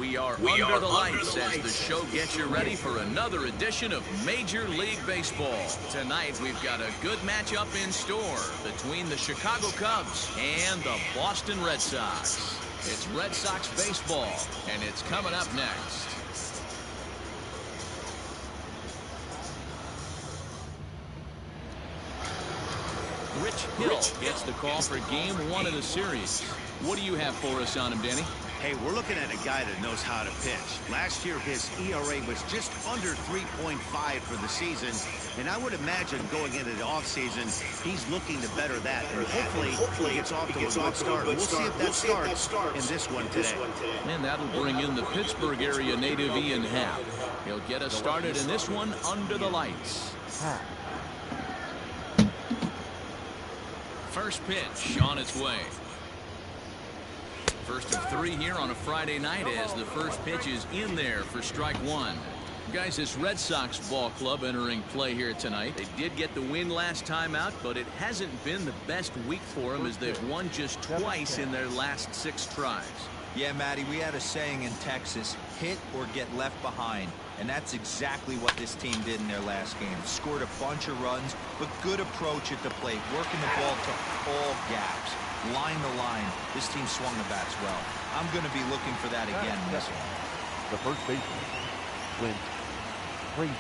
We are under the lights as the show gets you ready for another edition of Major League Baseball. Tonight, we've got a good matchup in store between the Chicago Cubs and the Boston Red Sox. It's Red Sox baseball, and it's coming up next. Rich Hill gets the call for Game 1 of the series. What do you have for us on him, Danny? Hey, we're looking at a guy that knows how to pitch. Last year, his ERA was just under 3.5 for the season, and I would imagine going into the offseason, he's looking to better that, and hopefully he gets off to a good start. We'll see if that starts in this one today. And that'll bring in the Pittsburgh area native Ian Happ. He'll get us started in this one under the lights. First pitch on its way. First of 3 here on a Friday night as the first pitch is in there for strike one. Guys, this Red Sox ball club entering play here tonight. They did get the win last time out, but it hasn't been the best week for them as they've won just twice in their last 6 tries. Yeah, Matty, we had a saying in Texas, hit or get left behind. And that's exactly what this team did in their last game. Scored a bunch of runs, but good approach at the plate, working the ball to all gaps. Line to line, this team swung the bats well. I'm going to be looking for that again in this one. The first baseman, Clint Frazier.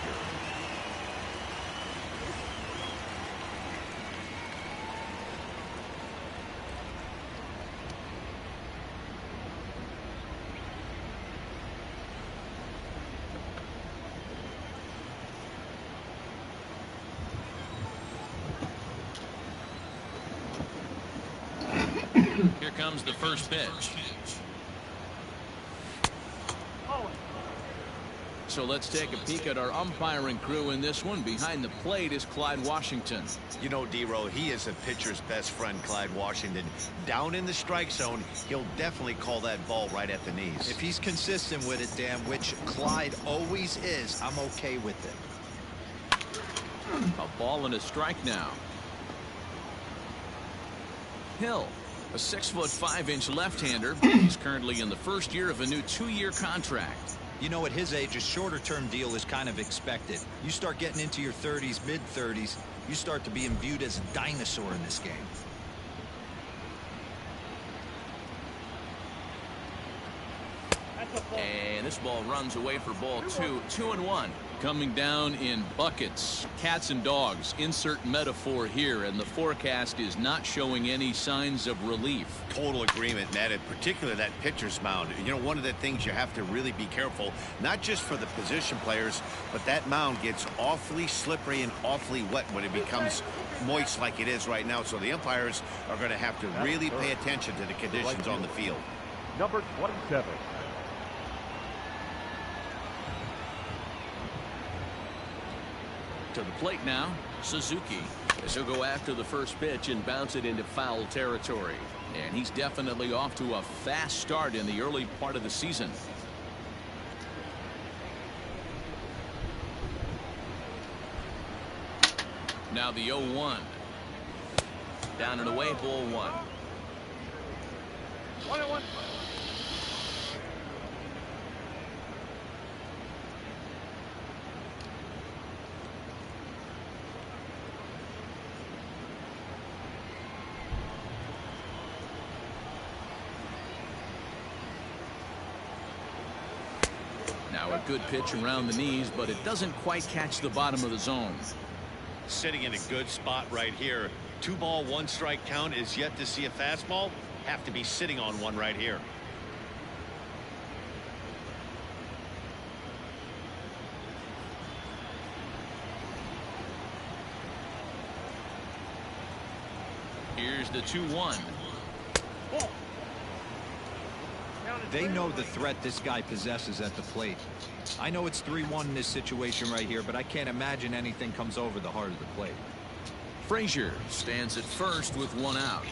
Here comes the first pitch. So let's take a peek at our umpiring crew in this one. Behind the plate is Clyde Washington. You know, D-Row, he is a pitcher's best friend, Clyde Washington. Down in the strike zone, he'll definitely call that ball right at the knees. If he's consistent with it, Dan, which Clyde always is, I'm okay with it. A ball and a strike now. Hill, a 6'5" left-hander. He's currently in the first year of a new 2-year contract. You know, at his age, a shorter-term deal is kind of expected. You start getting into your 30s, mid-30s, you start to be viewed as a dinosaur in this game. And this ball runs away for ball 2. 2-1. Coming down in buckets, cats and dogs. Insert metaphor here, and the forecast is not showing any signs of relief. Total agreement, Matt, in particular that pitcher's mound. You know, one of the things you have to really be careful, not just for the position players, but that mound gets awfully slippery and awfully wet when it becomes moist like it is right now. So the umpires are going to have to really pay attention to the conditions on the field. Number 27. To the plate now, Suzuki, as he'll go after the first pitch and bounce it into foul territory. And he's definitely off to a fast start in the early part of the season. Now the 0-1. Down and away, ball 1. 1-1. Now a good pitch around the knees, but it doesn't quite catch the bottom of the zone. Sitting in a good spot right here. 2-ball, 1-strike count is yet to see a fastball. Have to be sitting on one right here. Here's the 2-1. They know the threat this guy possesses at the plate. I know it's 3-1 in this situation right here, but I can't imagine anything comes over the heart of the plate. Frazier stands at first with 1 out.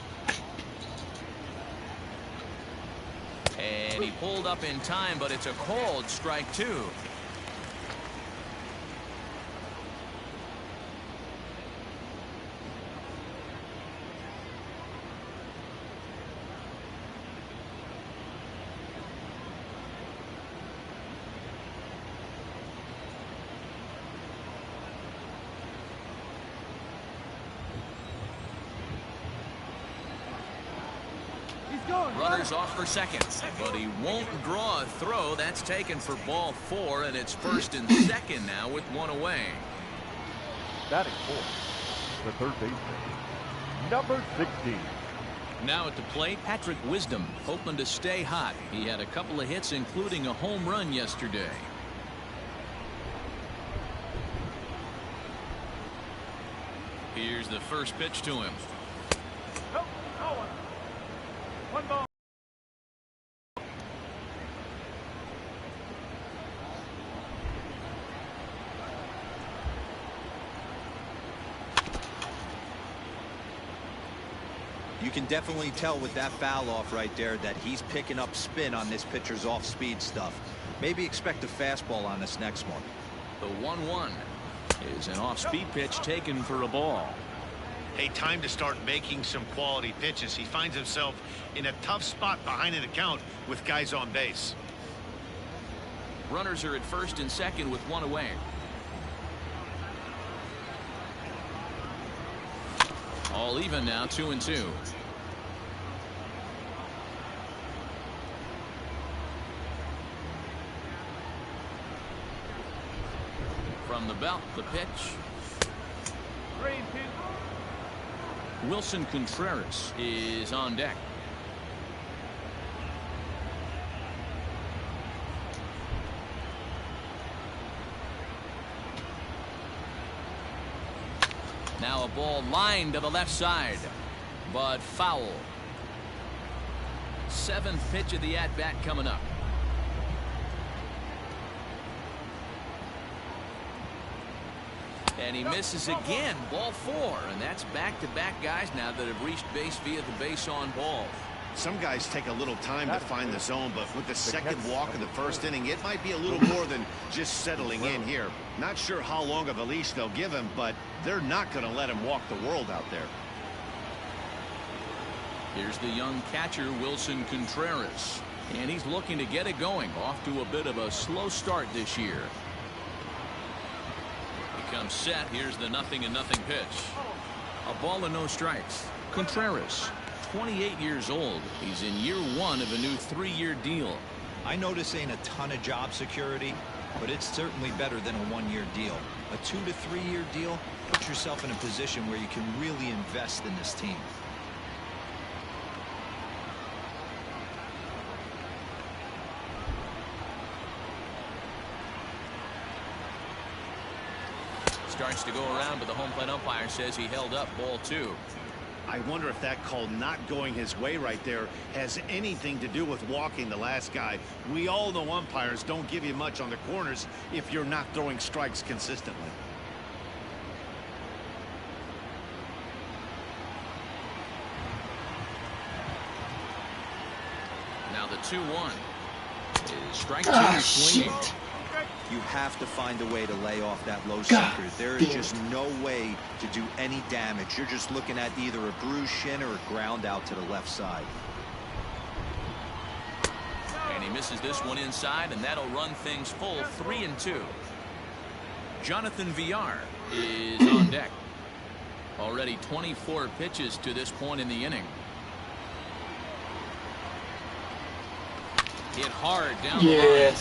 And he pulled up in time, but it's a called strike 2. Runners off for second, but he won't draw a throw. That's taken for ball 4, and it's first and second now with one away. Batting fourth, the third baseman, number 16. Now at the plate, Patrick Wisdom, hoping to stay hot. He had a couple of hits, including a home run yesterday. Here's the first pitch to him. One ball. You can definitely tell with that foul off right there that he's picking up spin on this pitcher's off-speed stuff. Maybe expect a fastball on this next one. The 1-1 is an off-speed pitch taken for a ball. Hey, time to start making some quality pitches. He finds himself in a tough spot behind an account with guys on base. Runners are at first and second with one away. All even now, 2-2. From the belt, the pitch. 3-2. Wilson Contreras is on deck. Now a ball lined to the left side, but foul. 7th pitch of the at-bat coming up. And he misses again. Ball 4, and that's back-to-back guys now that have reached base via the base on ball. Some guys take a little time to find the zone, but with the second walk of the first inning, it might be a little more than just settling in here. Not sure how long of a leash they'll give him, but they're not going to let him walk the world out there. Here's the young catcher, Wilson Contreras, and he's looking to get it going. Off to a bit of a slow start this year. He comes set. Here's the 0-0 pitch. A ball and no strikes. Contreras, 28 years old. He's in year 1 of a new 3-year deal. I know this ain't a ton of job security, but it's certainly better than a 1-year deal. A 2 to 3 year deal puts yourself in a position where you can really invest in this team. Starts to go around, but the home plate umpire says he held up ball 2. I wonder if that call not going his way right there has anything to do with walking the last guy. We all know umpires don't give you much on the corners if you're not throwing strikes consistently. Now the 2-1 is strike 2 swinging. You have to find a way to lay off that low sinker. There is just no way to do any damage. You're just looking at either a bruised shin or a ground out to the left side. And he misses this one inside, and that'll run things full. 3-2. Jonathan Villar is on deck. Already 24 pitches to this point in the inning. Hit hard down the line.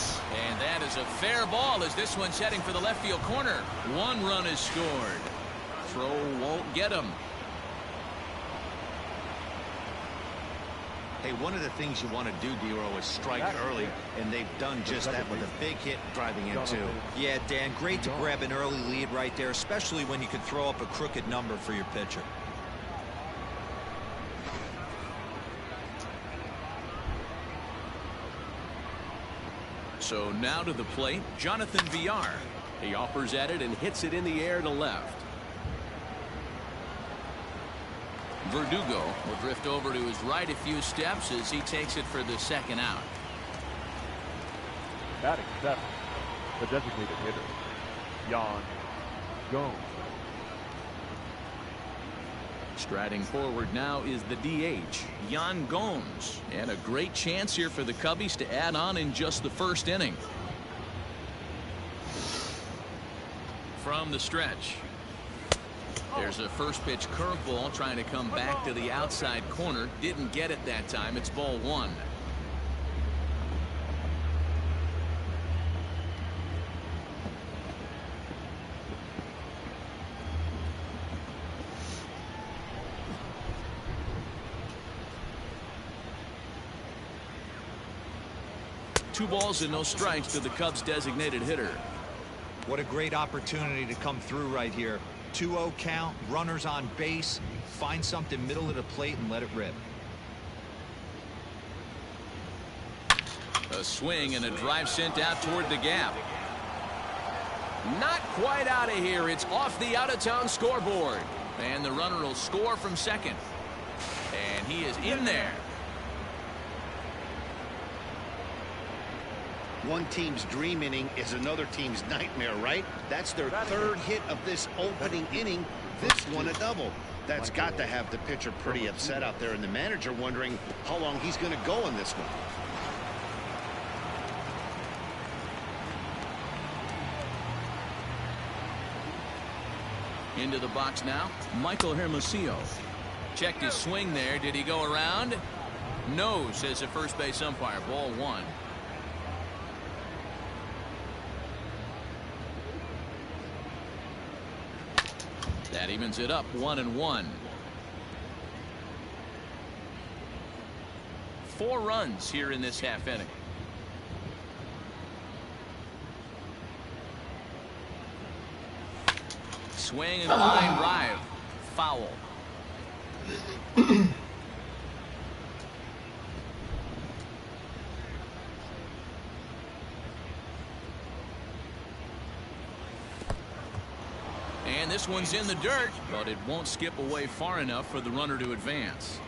And that is a fair ball as this one's heading for the left field corner. 1 run is scored. Throw won't get him. Hey, one of the things you want to do, Dero, is strike early, and they've done just that with a big hit driving in two. Yeah, Dan, great to grab an early lead right there, especially when you could throw up a crooked number for your pitcher. So now to the plate, Jonathan Villar. He offers at it and hits it in the air to left. Verdugo will drift over to his right a few steps as he takes it for the second out. Batting 7, the designated hitter, Yan Gomes. Striding forward now is the DH, Yan Gomes. And a great chance here for the Cubbies to add on in just the first inning. From the stretch. There's a first pitch curveball trying to come back to the outside corner. Didn't get it that time. It's ball one. Two balls and no strikes to the Cubs designated hitter. What a great opportunity to come through right here. 2-0 count, runners on base. Find something middle of the plate and let it rip. A swing and a drive sent out toward the gap. Not quite out of here. It's off the out-of-town scoreboard. And the runner will score from second. And he is in there. One team's dream inning is another team's nightmare, right? That's their third hit of this opening inning. This one a double. That's got to have the pitcher pretty upset out there, and the manager wondering how long he's going to go in this one. Into the box now, Michael Hermosillo. Checked his swing there. Did he go around? No, says the first base umpire. Ball one. That evens it up 1-1. 4 runs here in this half inning. Swing and a line drive. Foul. And this one's in the dirt, but it won't skip away far enough for the runner to advance.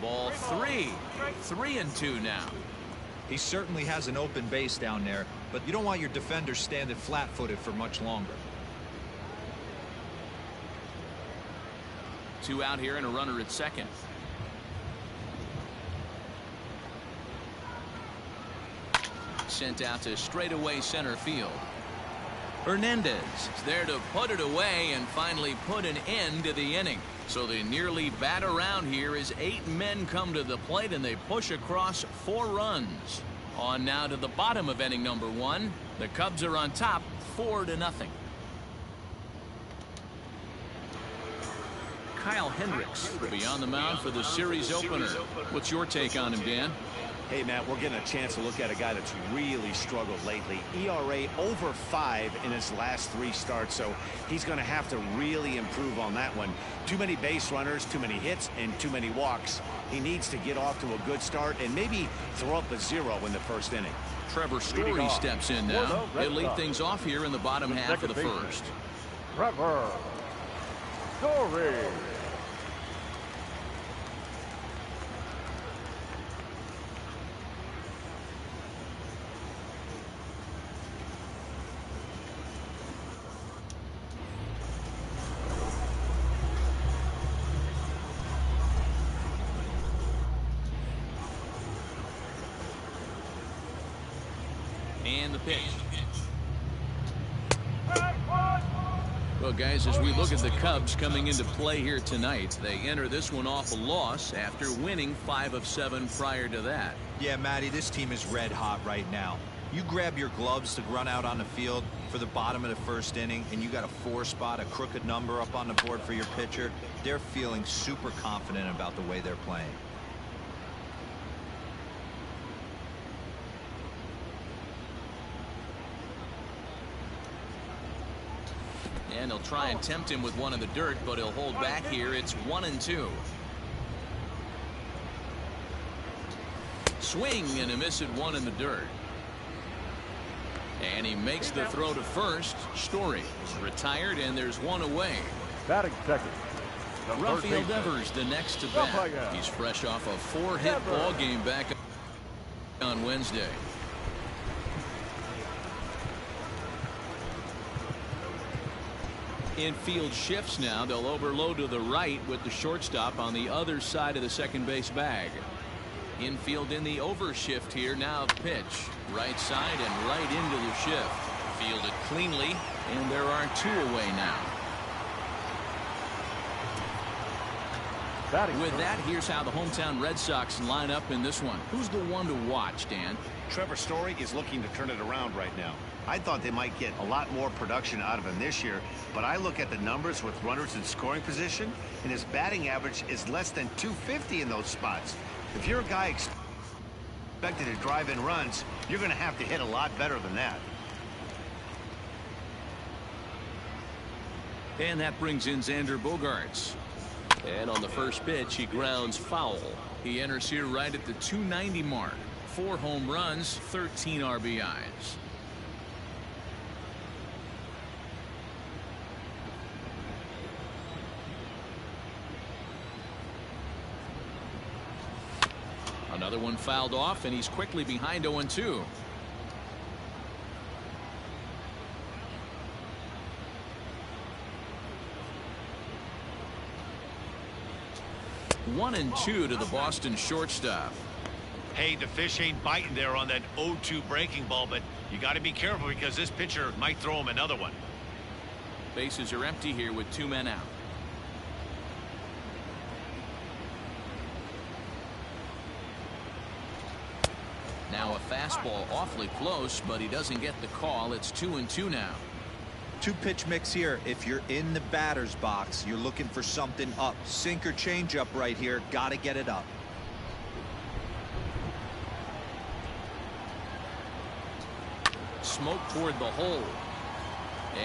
Ball 3. 3-2 now. He certainly has an open base down there, but you don't want your defender standing flat-footed for much longer. 2 out here and a runner at second. Sent out to straightaway center field. Hernandez is there to put it away and finally put an end to the inning. So they nearly bat around here as 8 men come to the plate and they push across 4 runs. On now to the bottom of inning number 1. The Cubs are on top 4-0. Kyle Hendricks will be on the mound for the series opener. What's your take on him, Dan? Hey, Matt, we're getting a chance to look at a guy that's really struggled lately. ERA over 5 in his last 3 starts, so he's going to have to really improve on that one. Too many base runners, too many hits, and too many walks. He needs to get off to a good start and maybe throw up a 0 in the first inning. Trevor Story steps in now. He'll lead things off here in the bottom half of the first. Trevor Story. And the pitch. Well, guys, as we look at the Cubs coming into play here tonight, they enter this one off a loss after winning 5 of 7 prior to that. Yeah, Matty, this team is red hot right now. You grab your gloves to run out on the field for the bottom of the first inning, and you got a 4 spot, a crooked number up on the board for your pitcher. They're feeling super confident about the way they're playing. And he'll try and tempt him with one in the dirt, but he'll hold back here. It's 1-2. Swing and a miss at 1 in the dirt. And he makes the throw to first. Story is retired, and there's 1 away. Batting second. Rafael Devers the next to bat. He's fresh off a 4-hit ball game back on Wednesday. Infield shifts now. They'll overload to the right with the shortstop on the other side of the second base bag. Infield in the overshift here. Now the pitch. Right side and right into the shift. Fielded cleanly, and there are 2 away now. With that, here's how the hometown Red Sox line up in this one. Who's the one to watch, Dan? Trevor Story is looking to turn it around right now. I thought they might get a lot more production out of him this year, but I look at the numbers with runners in scoring position, and his batting average is less than .250 in those spots. If you're a guy expected to drive in runs, you're going to have to hit a lot better than that. And that brings in Xander Bogaerts. And on the first pitch, he grounds foul. He enters here right at the 290 mark. 4 home runs, 13 RBIs. Another one fouled off, and he's quickly behind 0-2. 1-2 to the Boston shortstop. Hey, the fish ain't biting there on that 0-2 breaking ball, but you got to be careful because this pitcher might throw him another one. Bases are empty here with 2 men out. Now a fastball awfully close, but he doesn't get the call. It's 2-2 now. 2-pitch mix here. If you're in the batter's box, you're looking for something up. Sinker changeup right here. Got to get it up. Smoke toward the hole.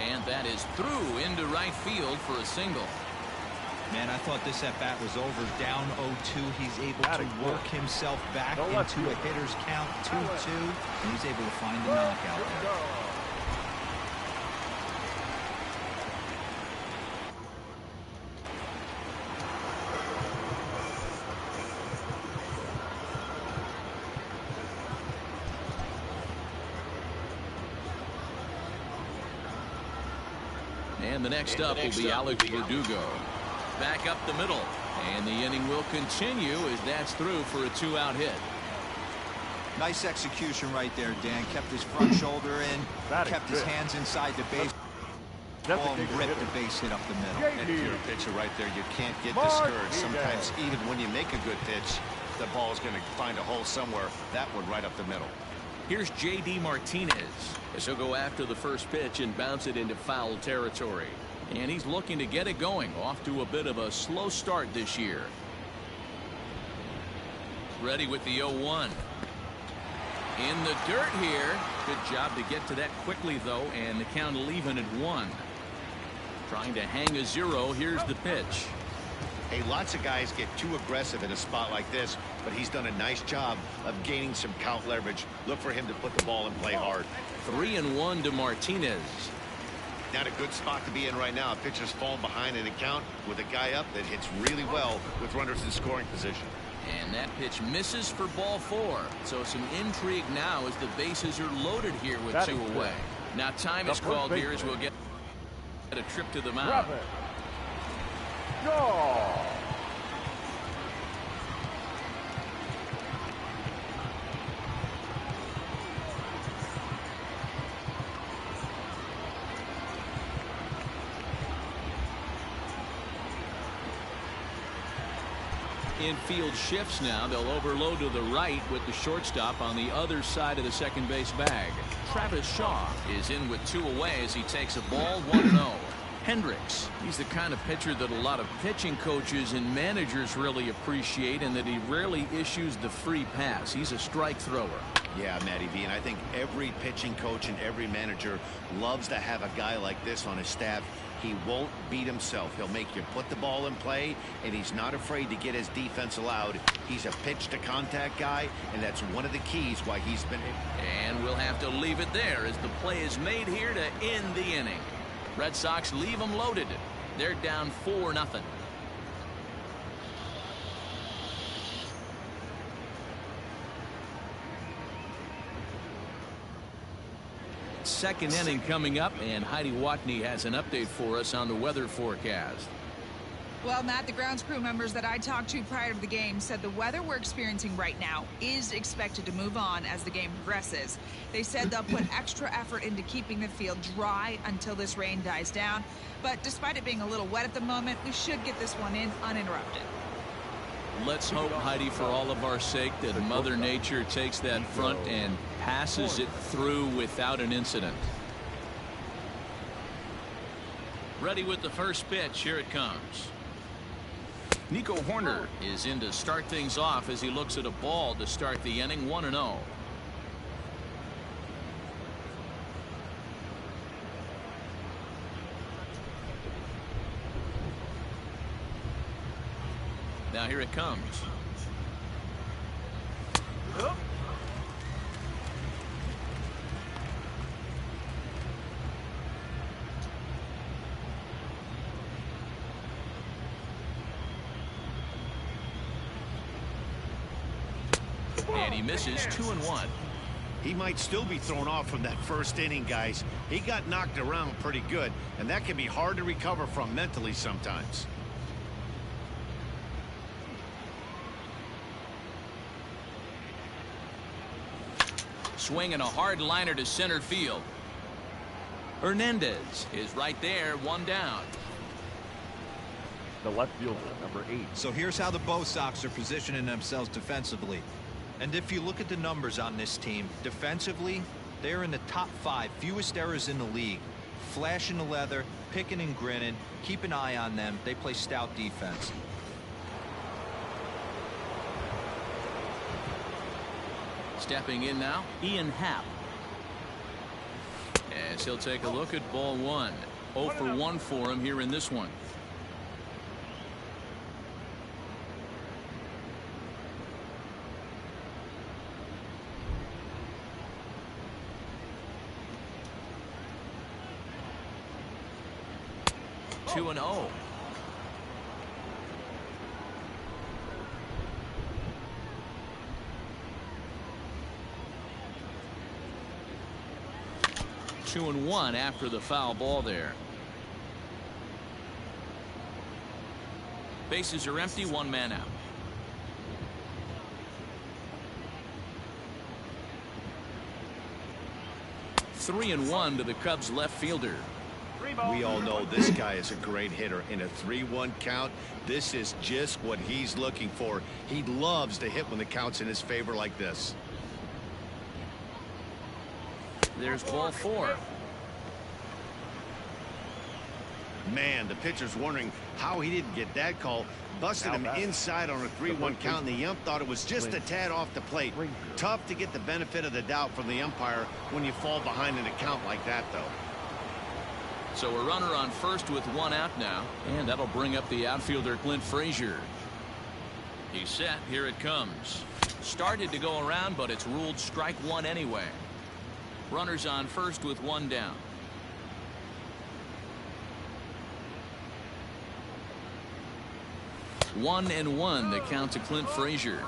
And that is through into right field for a single. Man, I thought this at-bat was over. Down 0-2. He's able to work himself back into a hitter's count. 2-2. And he's able to find the knockout there. And the next up will be Alex Verdugo. Back up the middle. And the inning will continue as that's through for a 2-out hit. Nice execution right there, Dan. Kept his front shoulder in. Kept his hands inside the base. Ball and ripped the base hit up the middle. If you're a pitcher right there, you can't get discouraged. Sometimes even when you make a good pitch, the ball is going to find a hole somewhere. That one right up the middle. Here's J.D. Martinez as he'll go after the first pitch and bounce it into foul territory. And he's looking to get it going. Off to a bit of a slow start this year. Ready with the 0-1. In the dirt here. Good job to get to that quickly, though, and the count will even at 1. Trying to hang a 0. Here's the pitch. Hey, lots of guys get too aggressive in a spot like this, but he's done a nice job of gaining some count leverage. Look for him to put the ball in play hard. 3-1 to Martinez. Not a good spot to be in right now. A pitcher's falling behind in a count with a guy up that hits really well with runners in scoring position. And that pitch misses for ball 4. So some intrigue now as the bases are loaded here with 2 away. Now time is called here as we'll get a trip to the mound. Infield shifts now. They'll overload to the right with the shortstop on the other side of the second base bag. Travis Shaw is in with 2 away as he takes a ball 1-0. Hendricks, he's the kind of pitcher that a lot of pitching coaches and managers really appreciate, and that he rarely issues the free pass. He's a strike thrower. Yeah, Matty V, and I think every pitching coach and every manager loves to have a guy like this on his staff. He won't beat himself. He'll make you put the ball in play, and he's not afraid to get his defense allowed. He's a pitch-to-contact guy, and that's one of the keys why he's been... And we'll have to leave it there as the play is made here to end the inning. Red Sox leave them loaded. They're down 4-0. Second inning coming up, and Heidi Watney has an update for us on the weather forecast. Well, Matt, the grounds crew members that I talked to prior to the game said the weather we're experiencing right now is expected to move on as the game progresses. They said they'll put extra effort into keeping the field dry until this rain dies down. But despite it being a little wet at the moment, we should get this one in uninterrupted. Let's hope, Heidi, for all of our sake, that Mother Nature takes that front and passes it through without an incident. Ready with the first pitch. Here it comes. Nico Horner is in to start things off as he looks at a ball to start the inning. 1-0. Now here it comes. And he misses. 2-1. He might still be thrown off from that first inning, guys. He got knocked around pretty good, and that can be hard to recover from mentally sometimes. Swinging a hard liner to center field. Hernandez is right there. One down. The left fielder, number 8. So here's how the Bo Sox are positioning themselves defensively. And if you look at the numbers on this team, defensively, they're in the top 5 fewest errors in the league. Flashing the leather, picking and grinning, keep an eye on them. They play stout defense. Stepping in now, Ian Happ. As he'll take a look at ball 1. 0 for 1 for him here in this one. Two and 0. Two and 1 after the foul ball there. Bases are empty. One man out. Three and 1 to the Cubs left fielder. We all know this guy is a great hitter. In a 3-1 count, this is just what he's looking for. He loves to hit when the count's in his favor like this. There's ball 4. Man, the pitcher's wondering how he didn't get that call. Busted him inside on a 3-1 count, and the ump thought it was just a tad off the plate. Tough to get the benefit of the doubt from the umpire when you fall behind in a count like that, though. So a runner on first with 1 out now, and that'll bring up the outfielder Clint Frazier. He's set. Here it comes. Started to go around, but it's ruled strike 1 anyway. Runners on first with 1 down. 1-1 the count to Clint Frazier.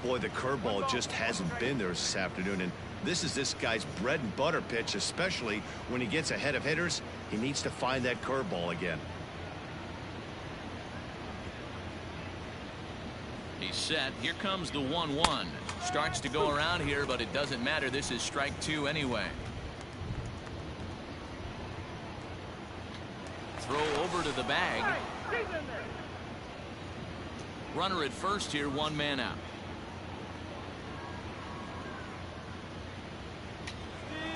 Boy, the curveball just hasn't been there this afternoon, and this is this guy's bread and butter pitch, especially when he gets ahead of hitters. He needs to find that curveball again. He's set. Here comes the 1-1. Starts to go around here, but it doesn't matter. This is strike 2 anyway. Throw over to the bag. Runner at first here. 1 man out.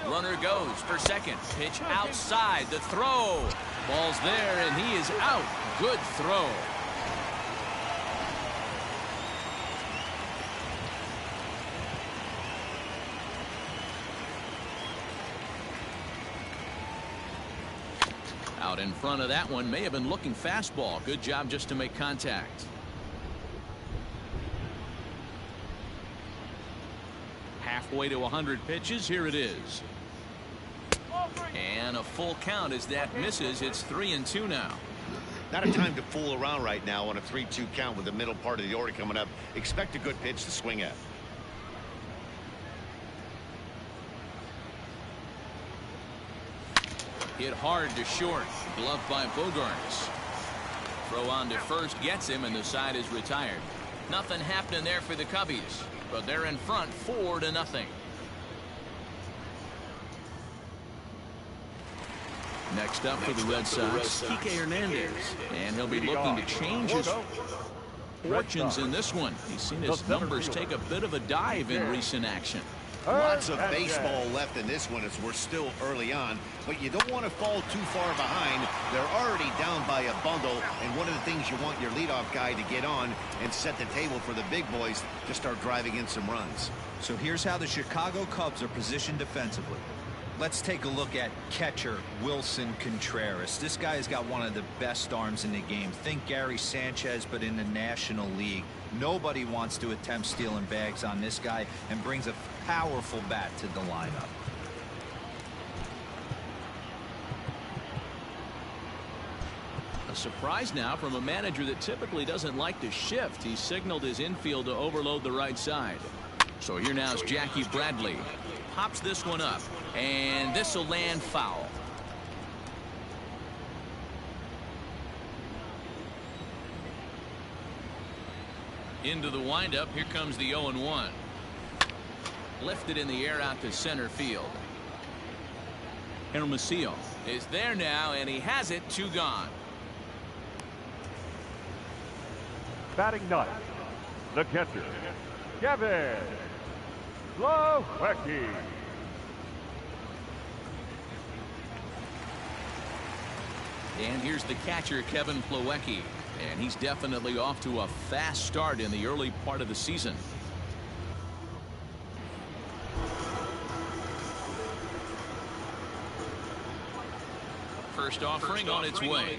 Runner goes for second. Pitch outside. The throw. Ball's there, and he is out. Good throw. Out in front of that one. May have been looking fastball. Good job just to make contact. Halfway to 100 pitches. Here it is. And a full count as that misses. It's 3-2 now. Not a time to fool around right now on a 3-2 count with the middle part of the order coming up. Expect a good pitch to swing at. Hit hard to short. Gloved by Bogarts. Throw on to first gets him, and the side is retired. Nothing happening there for the Cubbies, but they're in front 4-0. Next up for the Red Sox, Kike Hernandez, and he'll be looking to change his fortunes in this one. He's seen his numbers take a bit of a dive in recent action. Lots of baseball left in this one as we're still early on, but you don't want to fall too far behind. They're already down by a bundle, and one of the things you want your leadoff guy to get on and set the table for the big boys to start driving in some runs. So here's how the Chicago Cubs are positioned defensively. Let's take a look at catcher Wilson Contreras. This guy has got one of the best arms in the game. Think Gary Sanchez, but in the National League. Nobody wants to attempt stealing bags on this guy, and brings a powerful bat to the lineup. A surprise now from a manager that typically doesn't like to shift. He signaled his infield to overload the right side. So here now is Jackie Bradley. Pops this one up, and this will land foul. Into the windup. Here comes the 0-1. Lifted in the air out to center field. Hermosillo is there now, and he has it. 2 gone. Batting ninth, the catcher, Kevin Plawecki. And here's the catcher, Kevin Plawecki. And he's definitely off to a fast start in the early part of the season. First offering on its way.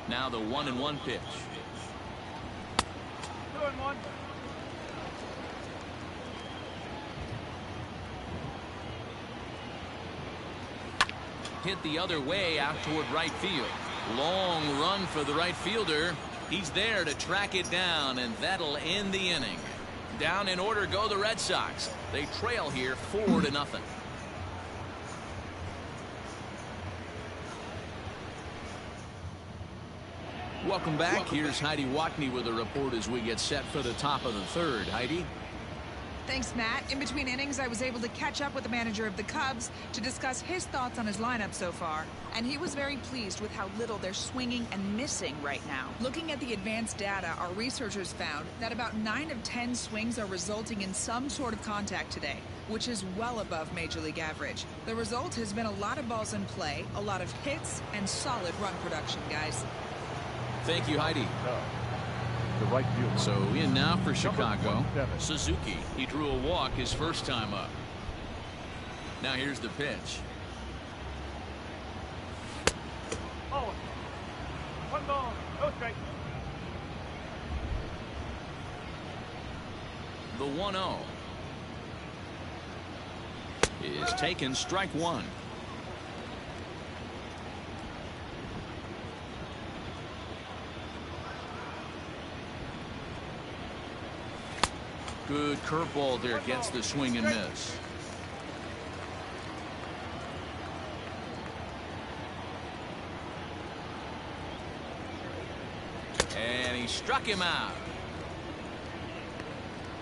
Now the 1-1 pitch. 2-1. Hit the other way out toward right field. Long run for the right fielder. He's there to track it down, and that'll end the inning. Down in order go the Red Sox. They trail here 4-0. Welcome back. Here's Heidi Watney with a report as we get set for the top of the third. Heidi? Thanks, Matt. In between innings, I was able to catch up with the manager of the Cubs to discuss his thoughts on his lineup so far. And he was very pleased with how little they're swinging and missing right now. Looking at the advanced data, our researchers found that about 9 of 10 swings are resulting in some sort of contact today, which is well above Major League average. The result has been a lot of balls in play, a lot of hits, and solid run production, guys. Thank you, Heidi. The right field. So in now for Chicago, Suzuki. He drew a walk his first time up. Now here's the pitch. Oh, 1 ball, no strike. The 1-0 is taken. Strike 1. Good curveball there, gets the swing and miss. And he struck him out.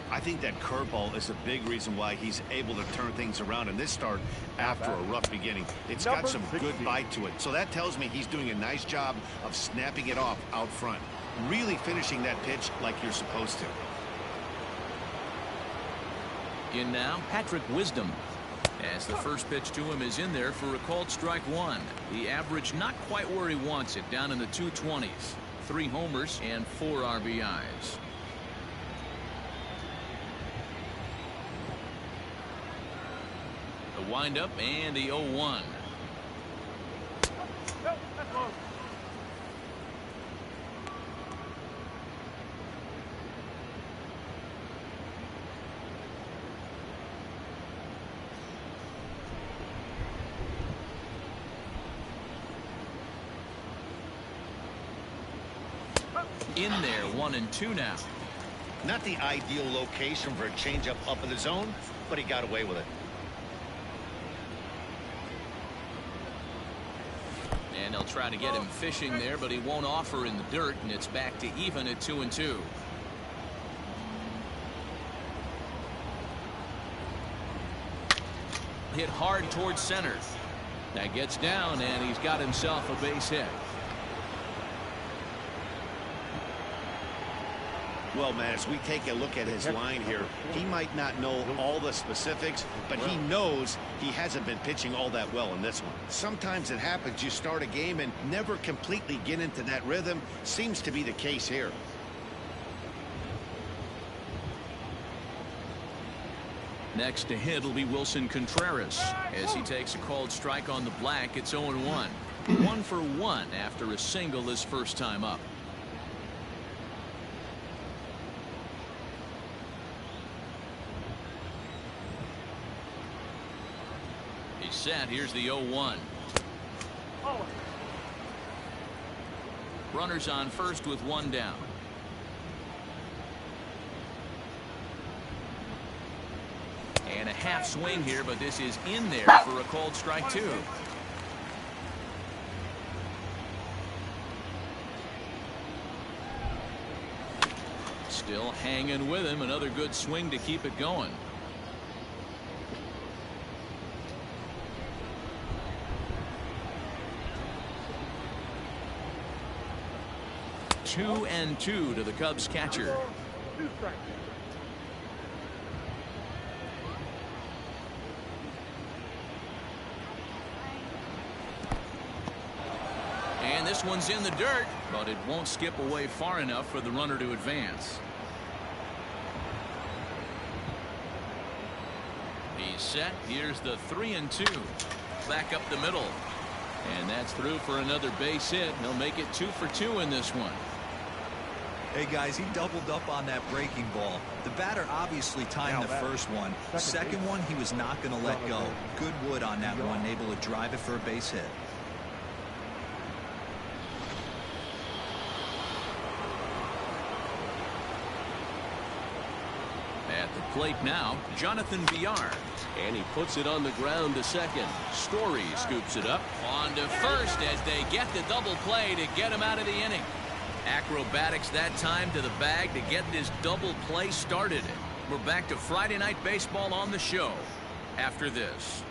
I think that curveball is a big reason why he's able to turn things around in this start after a rough beginning. It's got some good bite to it. So that tells me he's doing a nice job of snapping it off out front. Really finishing that pitch like you're supposed to. In now, Patrick Wisdom. As the first pitch to him is in there for a called strike 1. The average not quite where he wants it, down in the 220s. 3 homers and 4 RBIs. The windup and the 0-1. No, that's low. in there. 1-2 now. Not the ideal location for a changeup up in the zone, but he got away with it. And they'll try to get him fishing there, but he won't offer in the dirt, and it's back to even at 2-2. Hit hard towards center. That gets down, and he's got himself a base hit. Well, man, as we take a look at his line here, he might not know all the specifics, but he knows he hasn't been pitching all that well in this one. Sometimes it happens, you start a game and never completely get into that rhythm. Seems to be the case here. Next to hit will be Wilson Contreras. As he takes a called strike on the black, it's 0-1. 1 for 1 after a single his first time up. He's set. Here's the 0-1. Runners on first with 1 down. And a half swing here, but this is in there for a called strike 2. Still hanging with him. Another good swing to keep it going. Two and 2 to the Cubs catcher. 2 strikes. And this one's in the dirt, but it won't skip away far enough for the runner to advance. He's set. Here's the 3-2. Back up the middle. And that's through for another base hit. He'll make it 2 for 2 in this one. Hey, guys, he doubled up on that breaking ball. The batter obviously timed the first one. Second one, he was not going to let go. Good wood on that one, able to drive it for a base hit. At the plate now, Jonathan Villar. And he puts it on the ground to second. Story scoops it up. On to first as they get the double play to get him out of the inning. Acrobatics that time to the bag to get this double play started. We're back to Friday Night Baseball on the show after this.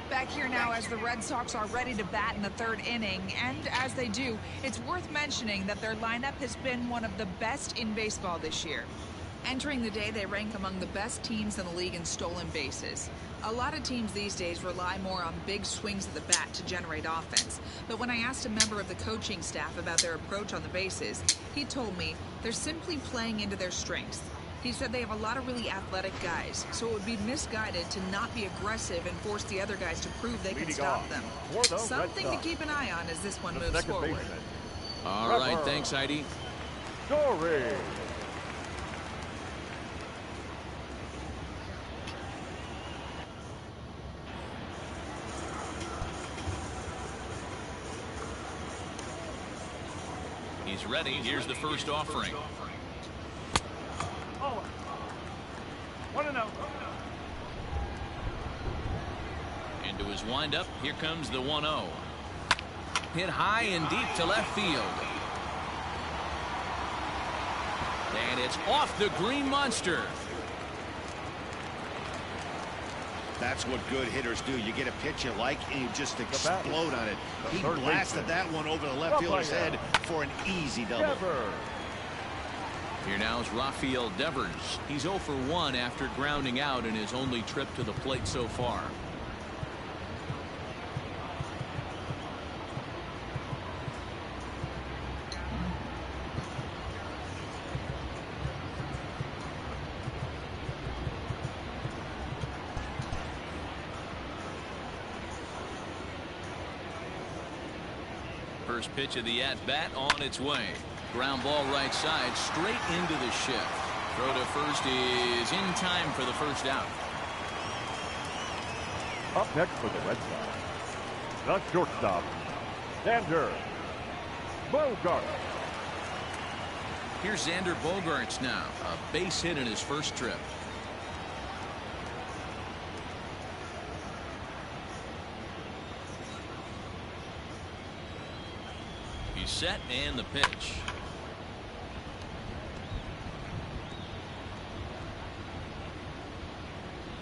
Back here now as the Red Sox are ready to bat in the 3rd inning, and as they do, it's worth mentioning that their lineup has been one of the best in baseball this year. Entering the day, they rank among the best teams in the league in stolen bases. A lot of teams these days rely more on big swings of the bat to generate offense, but when I asked a member of the coaching staff about their approach on the bases, he told me they're simply playing into their strengths. He said they have a lot of really athletic guys, so it would be misguided to not be aggressive and force the other guys to prove they can stop them. Something to keep an eye on as this one moves forward. All right, thanks, Heidi. Story. He's ready. Here's the first offering. 1-0. Into his windup. Here comes the 1-0. Hit high and deep to left field. And it's off the green monster. That's what good hitters do. You get a pitch you like and you just explode on it. He blasted that one over the left fielder's head for an easy double. Here now is Rafael Devers. He's 0 for 1 after grounding out in his only trip to the plate so far. First pitch of the at-bat on its way. Ground ball right side, straight into the shift. Throw to first is in time for the first out. Up next for the Red Sox, the shortstop, Xander Bogaerts. Here's Xander Bogaerts now. A base hit in his first trip. He's set and the pitch.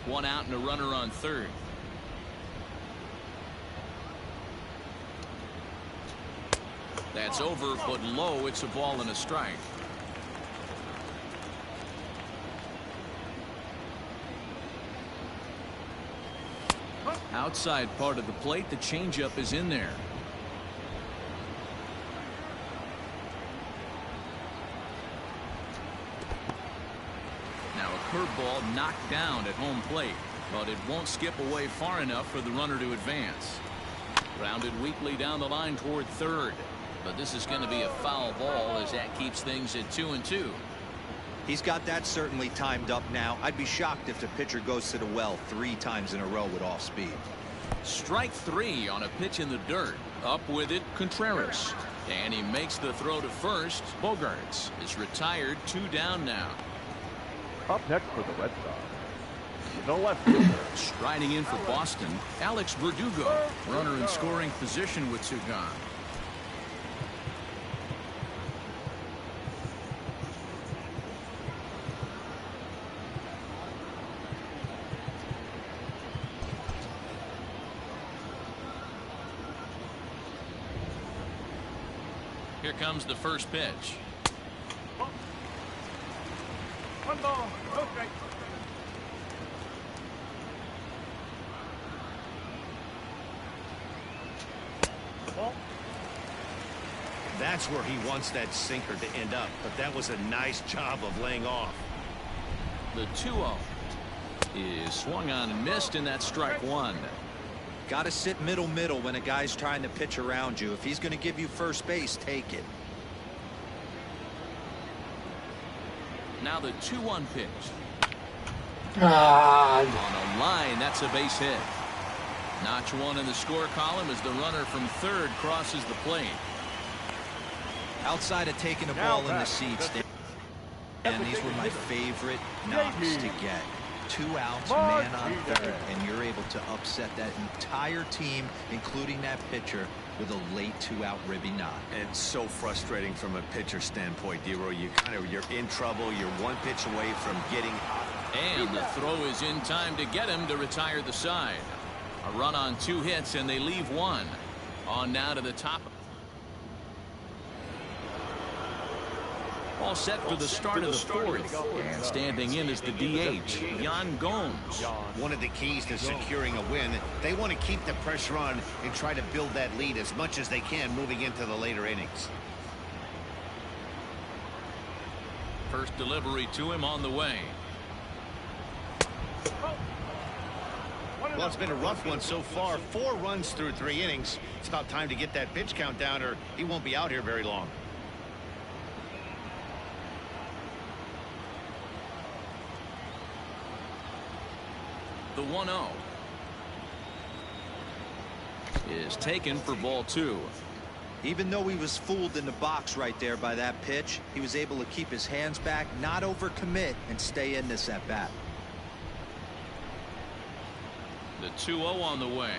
One out and a runner on third. That's over, but low. It's a ball and a strike. Outside part of the plate, the changeup is in there. Now a curveball knocked down at home plate, but it won't skip away far enough for the runner to advance. Grounded weakly down the line toward third, but this is going to be a foul ball as that keeps things at 2-2. He's got that certainly timed up now. I'd be shocked if the pitcher goes to the well 3 times in a row with off speed. Strike 3 on a pitch in the dirt. Up with it, Contreras. And he makes the throw to first. Bogaerts is retired, 2 down now. Up next for the Red Sox, the left fielder. Striding in for Boston, Alex Verdugo. Runner in scoring position with 2 gone. Here comes the first pitch. One ball, no strike. That's where he wants that sinker to end up, but that was a nice job of laying off. The 2-0 is swung on and missed, and that's strike 1. Got to sit middle when a guy's trying to pitch around you. If he's going to give you first base, take it. Now the 2-1 pitch. On a line, that's a base hit. Notch 1 in the score column as the runner from third crosses the plate. Outside of taking a ball in the seats, and these were my favorite knocks to get. 2 outs, man on third, and you're able to upset that entire team, including that pitcher, with a late 2-out ribby knock. And so frustrating from a pitcher standpoint, D-Roy. You're in trouble. You're 1 pitch away from getting out. And the throw is in time to get him to retire the side. A run on 2 hits, and they leave 1. On now to the top. All set for the start of the 4th. And standing in is the DH, Yan Gomes. One of the keys to securing a win, they want to keep the pressure on and try to build that lead as much as they can moving into the later innings. First delivery to him on the way. Well, it's been a rough one so far. 4 runs through 3 innings. It's about time to get that pitch count down, or he won't be out here very long. The 1-0 is taken for ball 2. Even though he was fooled in the box right there by that pitch, he was able to keep his hands back, not overcommit, and stay in this at bat. The 2-0 on the way.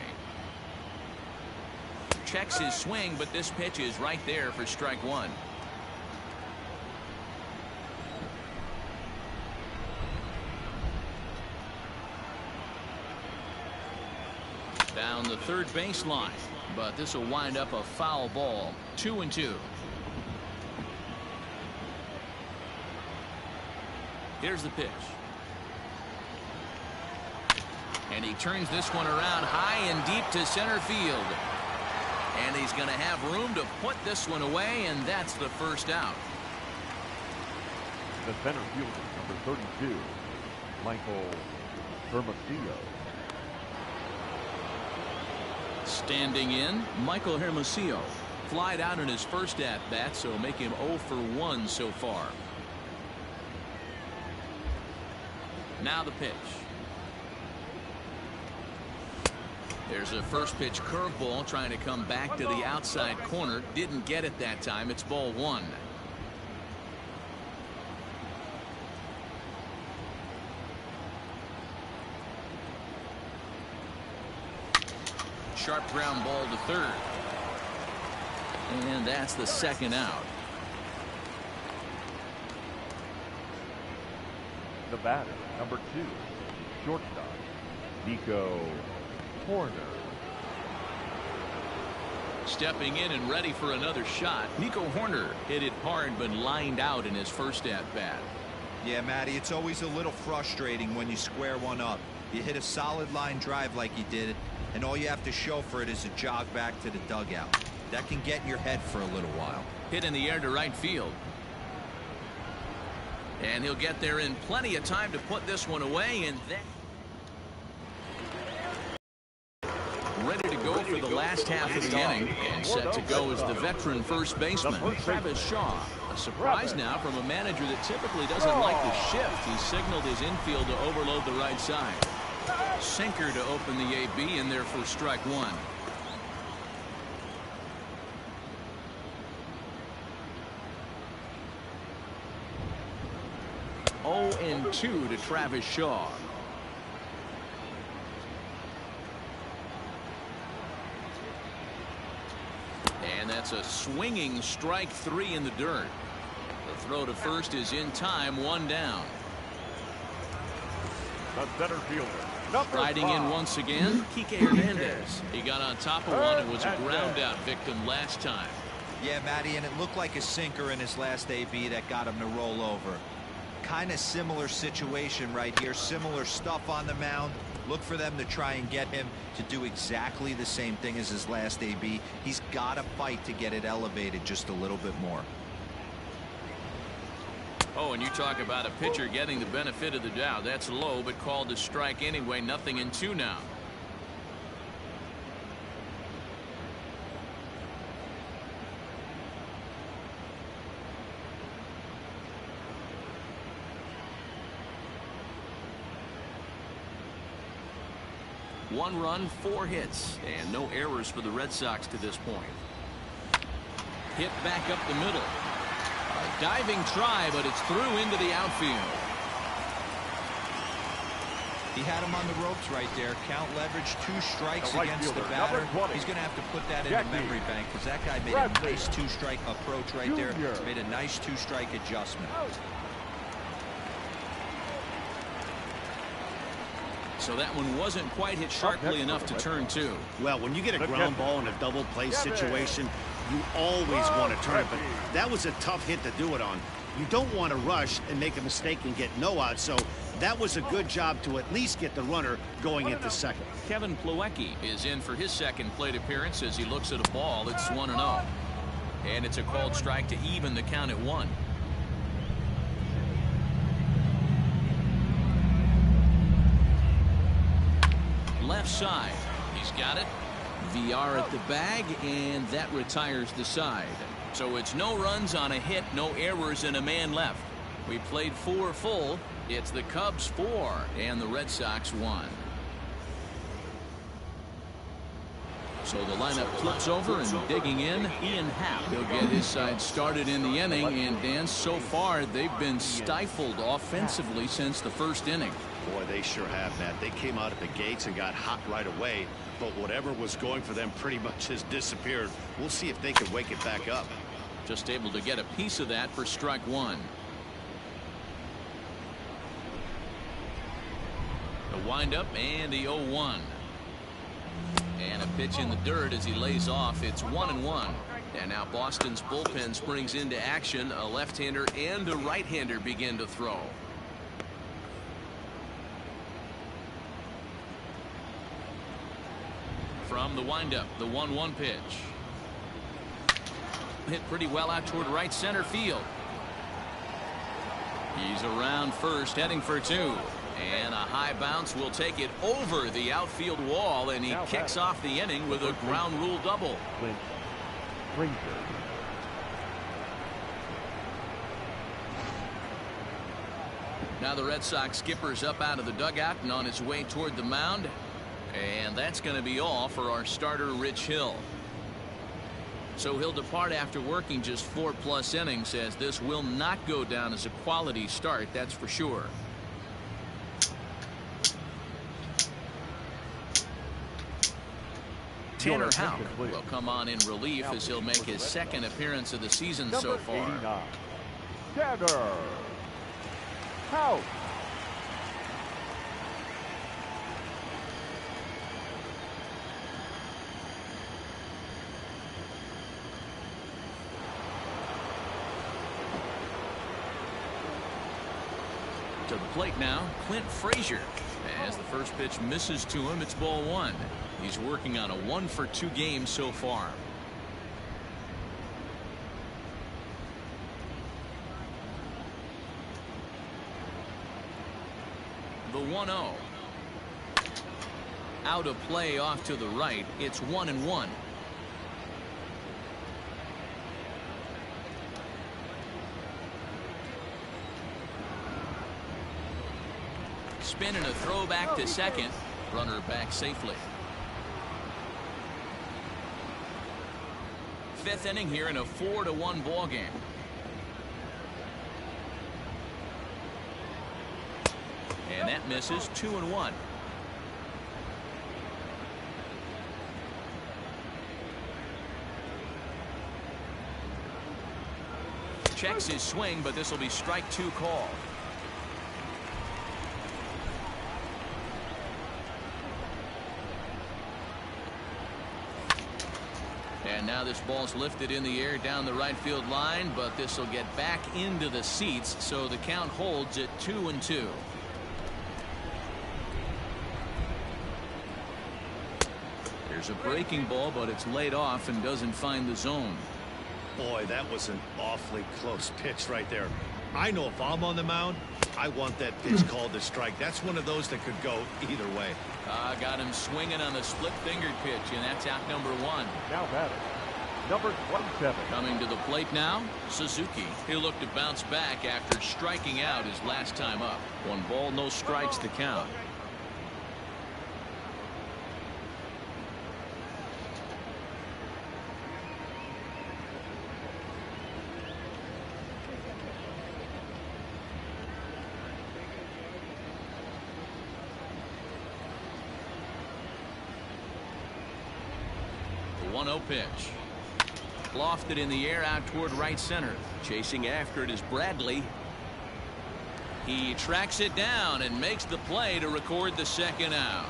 Checks his swing, but this pitch is right there for strike 1. Down the third baseline, but this will wind up a foul ball. 2-2. Here's the pitch. And he turns this one around high and deep to center field. And he's going to have room to put this one away, and that's the first out. The center fielder, number 32, Michael Hermosillo. Standing in, Michael Hermosillo. Flied out in his first at-bat, so make him 0 for 1 so far. Now the pitch. There's a first pitch curveball trying to come back to the outside corner. Didn't get it that time. It's ball one. Sharp ground ball to third. And that's the second out. The batter, number 2, shortstop, Nico Horner. Stepping in and ready for another shot. Nico Horner hit it hard but lined out in his first at-bat. Yeah, Matty, it's always a little frustrating when you square one up. You hit a solid line drive like he did, and all you have to show for it is a jog back to the dugout. That can get in your head for a little while. Hit in the air to right field. And he'll get there in plenty of time to put this one away, and then ready to go for the last half of the inning, and set to go is the veteran first baseman, Travis Shaw. A surprise now from a manager that typically doesn't like to shift. He signaled his infield to overload the right side. Sinker to open the AB in there for strike one. 0-2 to Travis Shaw. And that's a swinging strike three in the dirt. The throw to first is in time, one down. The center fielder, riding in once again, Kike Hernandez. He got on top of one and was a ground out victim last time. Yeah, Matty, and it looked like a sinker in his last AB that got him to roll over. Kind of similar situation right here. Similar stuff on the mound. Look for them to try and get him to do exactly the same thing as his last AB. He's got to fight to get it elevated just a little bit more. Oh, and you talk about a pitcher getting the benefit of the doubt. That's low, but called to strike anyway. Nothing in two now. One run, 4 hits, and no errors for the Red Sox to this point. Hit back up the middle. A diving try, but it's through into the outfield. He had him on the ropes right there. Count leverage, 2 strikes against the batter. He's going to have to put that in the memory bank because that guy made a nice 2-strike approach right there. Made a nice 2-strike adjustment. So that one wasn't quite hit sharply enough to turn 2. Well, when you get a ground ball in a double play situation, you always want to turn it, but that was a tough hit to do it on. You don't want to rush and make a mistake and get no out, so that was a good job to at least get the runner going into second. Kevin Plawecki is in for his second plate appearance as he looks at a ball. It's 1-0. And it's a called strike to even the count at 1. Left side. He's got it. VR at the bag, and that retires the side. So it's no runs on a hit, no errors, and a man left. We played 4 full. It's the Cubs 4 and the Red Sox 1. So the lineup flips over and digging in. Ian Happ. He'll get his side started in the inning, and Dan, so far they've been stifled offensively since the first inning. Boy, they sure have, Matt. They came out at the gates and got hot right away, but whatever was going for them pretty much has disappeared. We'll see if they can wake it back up. Just able to get a piece of that for strike 1. The windup and the 0-1. And a pitch in the dirt as he lays off. It's 1-1. And now Boston's bullpen springs into action. A left-hander and a right-hander begin to throw. From the windup, the 1-1 pitch. Hit pretty well out toward right center field. He's around first, heading for 2. And a high bounce will take it over the outfield wall, and he kicks off the inning with a ground rule double. Now the Red Sox skipper's up out of the dugout and on his way toward the mound. And that's going to be all for our starter, Rich Hill. So he'll depart after working just 4+ innings, as this will not go down as a quality start, that's for sure. Tanner Houck will come on in relief as he'll make his second appearance of the season so far. Tanner Houck. To the plate now, Clint Frazier. As the first pitch misses to him, it's ball 1. He's working on a 1-for-2 game so far. The 1-0. Out of play off to the right. It's 1-1. Spin and a throw back to second. Runner back safely. 5th inning here in a 4-1 ball game. And that misses. 2-1. Checks his swing, but this will be strike 2 call. And now this ball's lifted in the air down the right field line, but this will get back into the seats, so the count holds at 2-2. There's a breaking ball, but it's laid off and doesn't find the zone. Boy, that was an awfully close pitch right there. I know if I'm on the mound, I want that pitch called a strike. That's one of those that could go either way. Got him swinging on the split-fingered pitch, and that's out number 1. Now batting, number 27. Coming to the plate now, Suzuki. He'll look to bounce back after striking out his last time up. 1 ball, no strikes to count. The 1-0 pitch. Lofted in the air out toward right center. Chasing after it is Bradley. He tracks it down and makes the play to record the second out.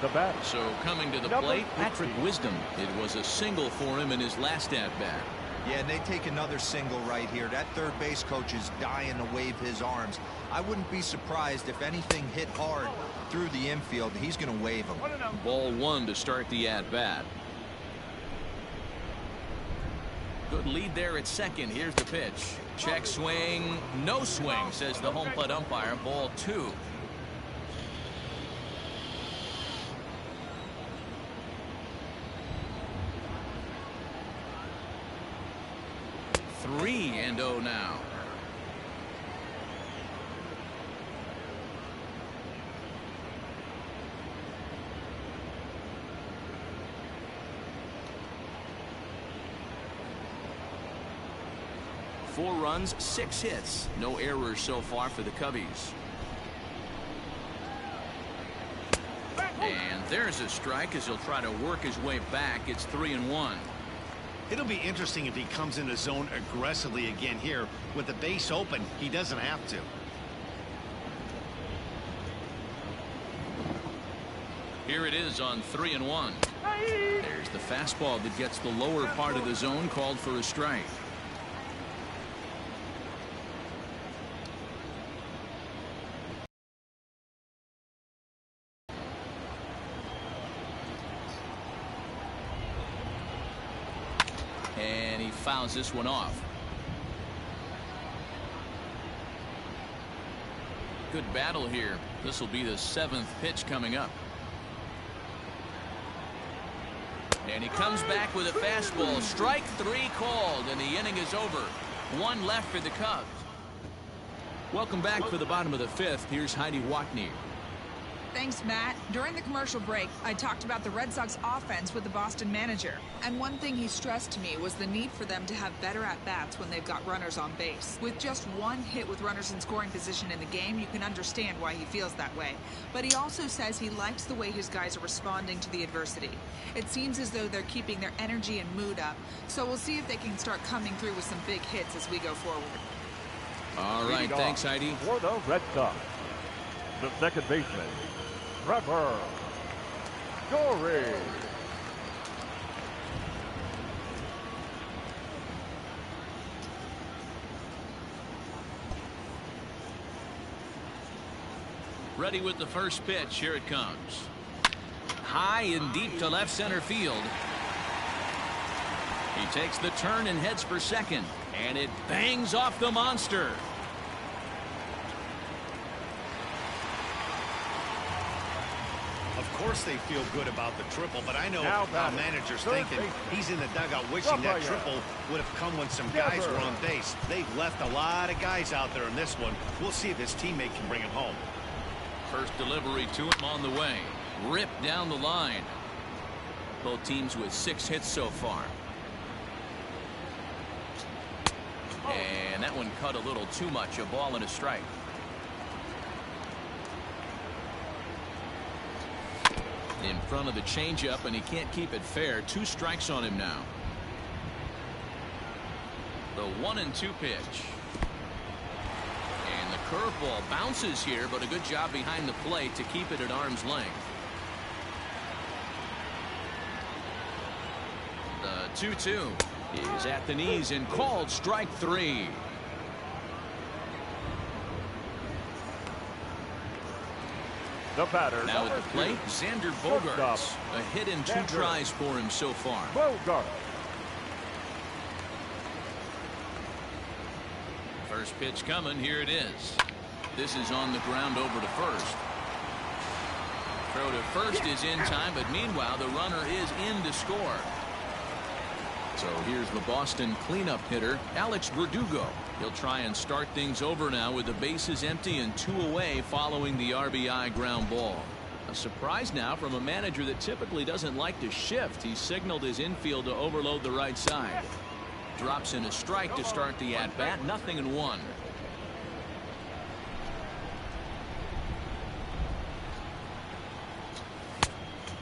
The bat. So coming to the plate, Patrick Wisdom. It was a single for him in his last at-bat. Yeah, and they take another single right here. That third base coach is dying to wave his arms. I wouldn't be surprised if anything hit hard through the infield. He's going to wave them. Ball 1 to start the at-bat. Good lead there at second. Here's the pitch. Check swing. No swing, says the home plate umpire. Ball 2. Three and 0 now. Four runs, 6 hits. No errors so far for the Cubbies. And there's a strike as he'll try to work his way back. It's 3-1. It'll be interesting if he comes in the zone aggressively again here. With the base open, he doesn't have to. Here it is on 3-1. There's the fastball that gets the lower part of the zone, called for a strike. And he fouls this one off. Good battle here. This will be the 7th pitch coming up. And he comes back with a fastball. Strike 3 called, and the inning is over. 1 left for the Cubs. Welcome back for the bottom of the fifth. Here's Heidi Watney. Thanks, Matt. During the commercial break, I talked about the Red Sox offense with the Boston manager. And one thing he stressed to me was the need for them to have better at-bats when they've got runners on base. With just one hit with runners in scoring position in the game, you can understand why he feels that way. But he also says he likes the way his guys are responding to the adversity. It seems as though they're keeping their energy and mood up. So we'll see if they can start coming through with some big hits as we go forward. All right, thanks, Heidi. For the Red Sox, the second baseman, Trevor Story. Ready with the first pitch. Here it comes. High and deep to left center field. He takes the turn and heads for second. And it bangs off the monster. Of course they feel good about the triple, but I know Now how managers thinking he's in the dugout wishing that triple would have come when some guys were on base. They've left a lot of guys out there in this one. We'll see if his teammate can bring him home. First delivery to him on the way. Ripped down the line. Both teams with 6 hits so far. And that one cut a little too much. A ball and a strike. In front of the changeup, and he can't keep it fair. 2 strikes on him now. The 1-2 pitch. And the curveball bounces here, but a good job behind the plate to keep it at arm's length. The 2-2 is at the knees and called strike 3. The batter. Now at the plate, Xander Bogaerts. A hit in 2 tries for him so far. Bogaerts. First pitch coming. Here it is. This is on the ground over to first. Throw to first is in time, but meanwhile the runner is in to score. So here's the Boston cleanup hitter, Alex Verdugo. He'll try and start things over now with the bases empty and 2 away following the RBI ground ball. A surprise now from a manager that typically doesn't like to shift. He signaled his infield to overload the right side. Drops in a strike to start the at-bat. 0-1.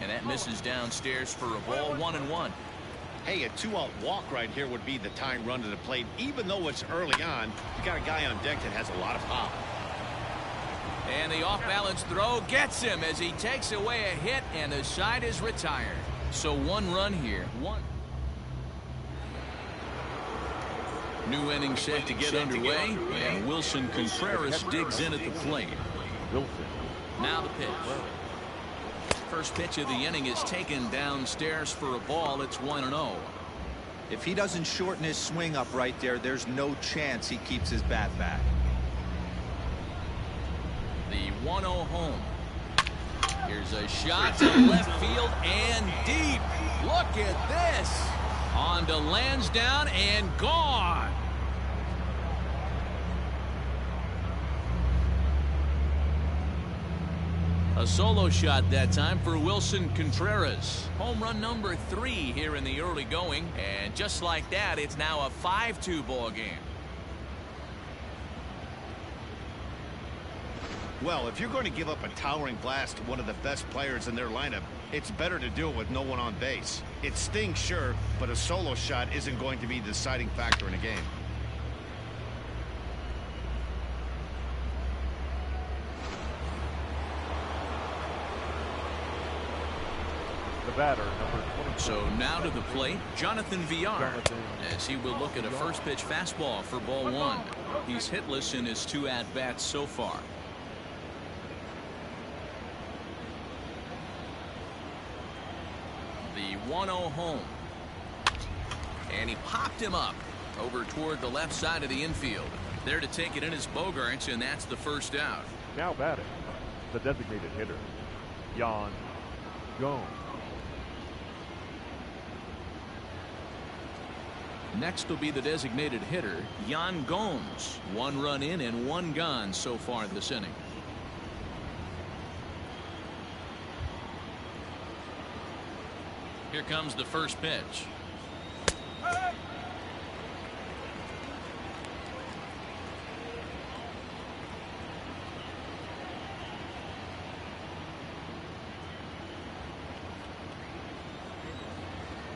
And that misses downstairs for a ball. 1-1. Hey, a 2-out walk right here would be the tying run to the plate. Even though it's early on, you got a guy on deck that has a lot of pop. And the off-balance throw gets him as he takes away a hit, and the side is retired. So 1 run here. New inning set to get underway, and Wilson Contreras digs in at the plate. Now the pitch. First pitch of the inning is taken downstairs for a ball. It's 1-0. If he doesn't shorten his swing up right there, there's no chance he keeps his bat back. The 1-0 home. Here's a shot to left field and deep. Look at this. On to Lansdowne and gone. A solo shot that time for Wilson Contreras. Home run number 3 here in the early going. And just like that, it's now a 5-2 ball game. Well, if you're going to give up a towering blast to one of the best players in their lineup, it's better to do it with no one on base. It stings, sure, but a solo shot isn't going to be the deciding factor in a game. The batter, number 20. So now to the plate, Jonathan Villar, as he will look at a first pitch fastball for ball 1. He's hitless in his 2 at-bats so far. The 1-0 home. And he popped him up over toward the left side of the infield. There to take it in is Bogaerts, and that's the first out. Now batting, the designated hitter, Yan Gomes. Next will be the designated hitter, Yan Gomes. 1 run in and 1 gone so far this inning. Here comes the first pitch.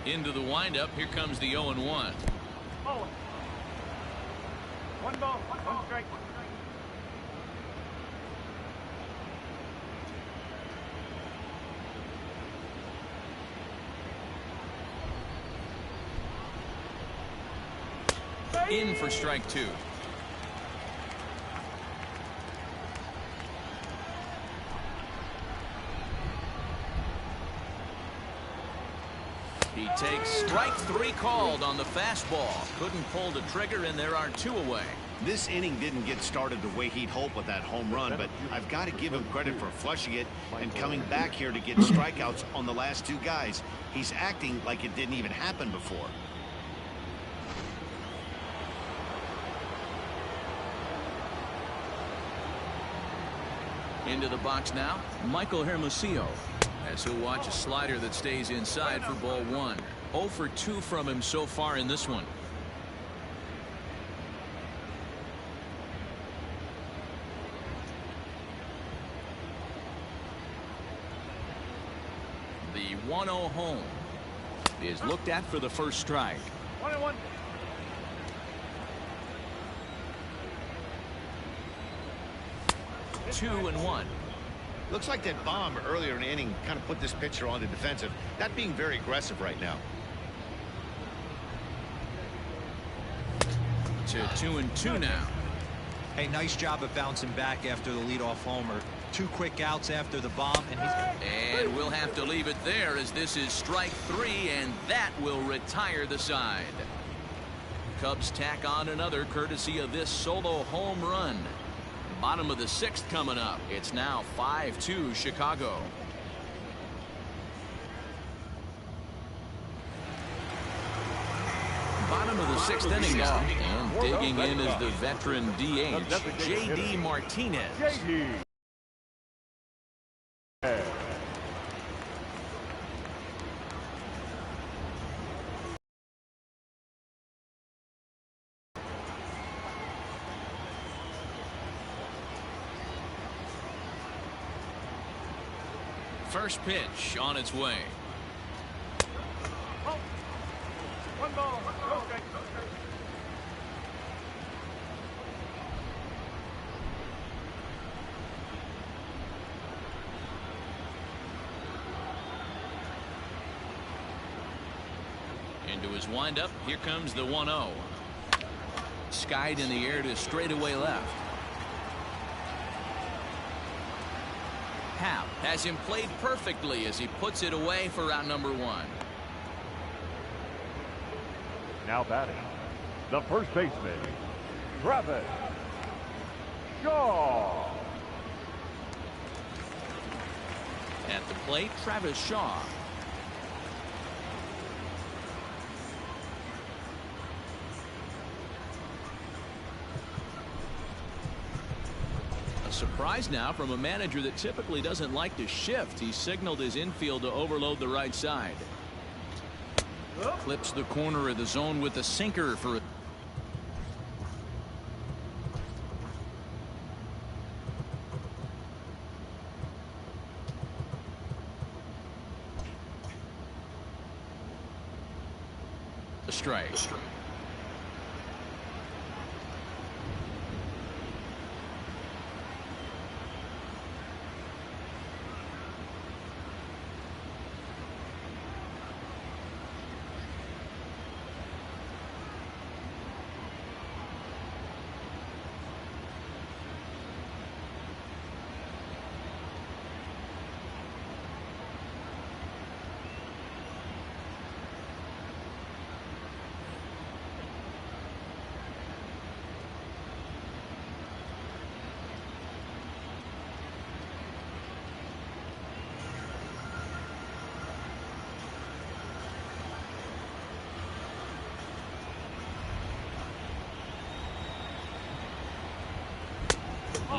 Into the windup. Here comes the 0-1. Oh. 1 ball, 1 strike. In for strike 2. He takes strike 3 called on the fastball. Couldn't pull the trigger, and there are 2 away. This inning didn't get started the way he'd hoped with that home run, but I've got to give him credit for flushing it and coming back here to get strikeouts on the last 2 guys. He's acting like it didn't even happen before. Into the box now, Michael Hermosillo, as he'll watch a slider that stays inside for ball 1. 0 for 2 from him so far in this one. The 1-0 home is looked at for the first strike. 1-1. Two and 1. Looks like that bomb earlier in the inning kind of put this pitcher on the defensive. Not being very aggressive right now. To 2-2 now. Hey, nice job of bouncing back after the leadoff homer. 2 quick outs after the bomb, and And we'll have to leave it there, as this is strike 3, and that will retire the side. Cubs tack on another courtesy of this solo home run. Bottom of the 6th coming up. It's now 5-2 Chicago. Bottom of the 6th inning now, and digging in is the veteran DH, J.D. Martinez. J.D. First pitch on its way. Oh. 1 ball, 1 strike. Into his windup. Here comes the 1-0. Skied in the air to straightaway left. Happ has him played perfectly as he puts it away for out number 1. Now batting, the first baseman, Travis Shaw. At the plate, Travis Shaw. A surprise now from a manager that typically doesn't like to shift. He signaled his infield to overload the right side. Clips the corner of the zone with the sinker for a strike.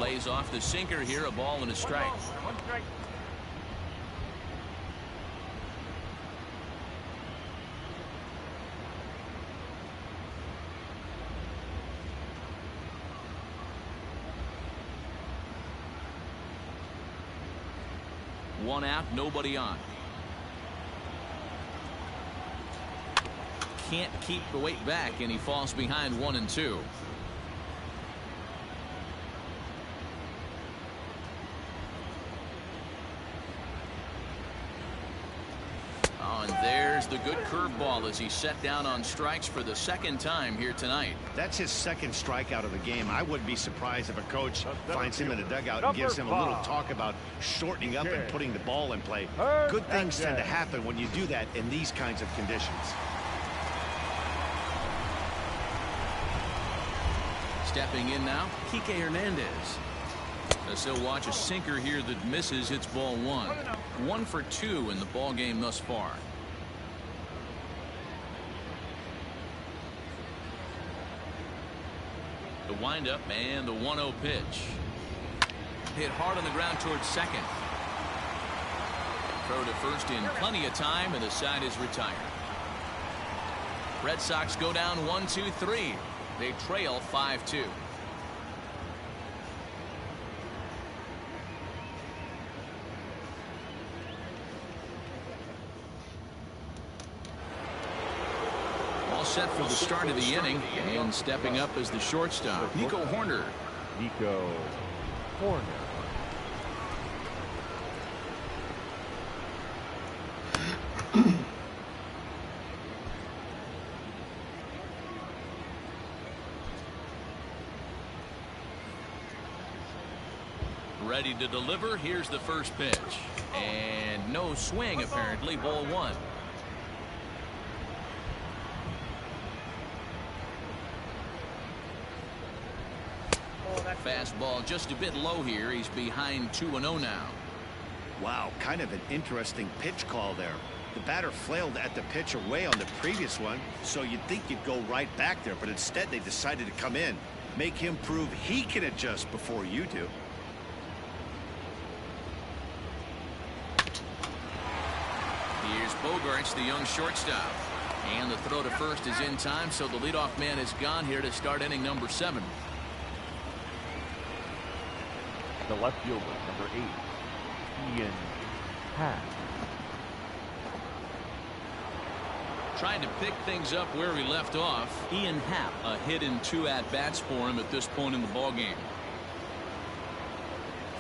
Lays off the sinker here, a ball and a strike. One strike. One out, nobody on. Can't keep the weight back, and he falls behind 1-2. Oh, and there's the good curveball as he's set down on strikes for the second time here tonight. That's his second strikeout of the game. I wouldn't be surprised if a coach finds him in the dugout and gives him a little talk about shortening up and putting the ball in play. Good things tend to happen when you do that in these kinds of conditions. Stepping in now, Kike Hernandez. As he'll watch a sinker here that misses, hits ball one. 1 for 2 in the ball game thus far. The windup and the 1-0 pitch. Hit hard on the ground towards second. Throw to first in plenty of time, and the side is retired. Red Sox go down 1-2-3. They trail 5-2. All set for the start of the inning, and stepping up as the shortstop, Nico Horner. Nico Horner. Ready to deliver. Here's the first pitch. And no swing, apparently. Ball one. Fastball just a bit low here. He's behind 2-0 now. Wow, kind of an interesting pitch call there. The batter flailed at the pitch away on the previous one, so you'd think you'd go right back there, but instead they decided to come in, make him prove he can adjust before you do. Here's Bogarts, the young shortstop. And the throw to first is in time, so the leadoff man is gone here to start inning number 7. The left fielder, number 8, Ian Happ. Trying to pick things up where he left off. Ian Happ, a hit in 2 at-bats for him at this point in the ballgame.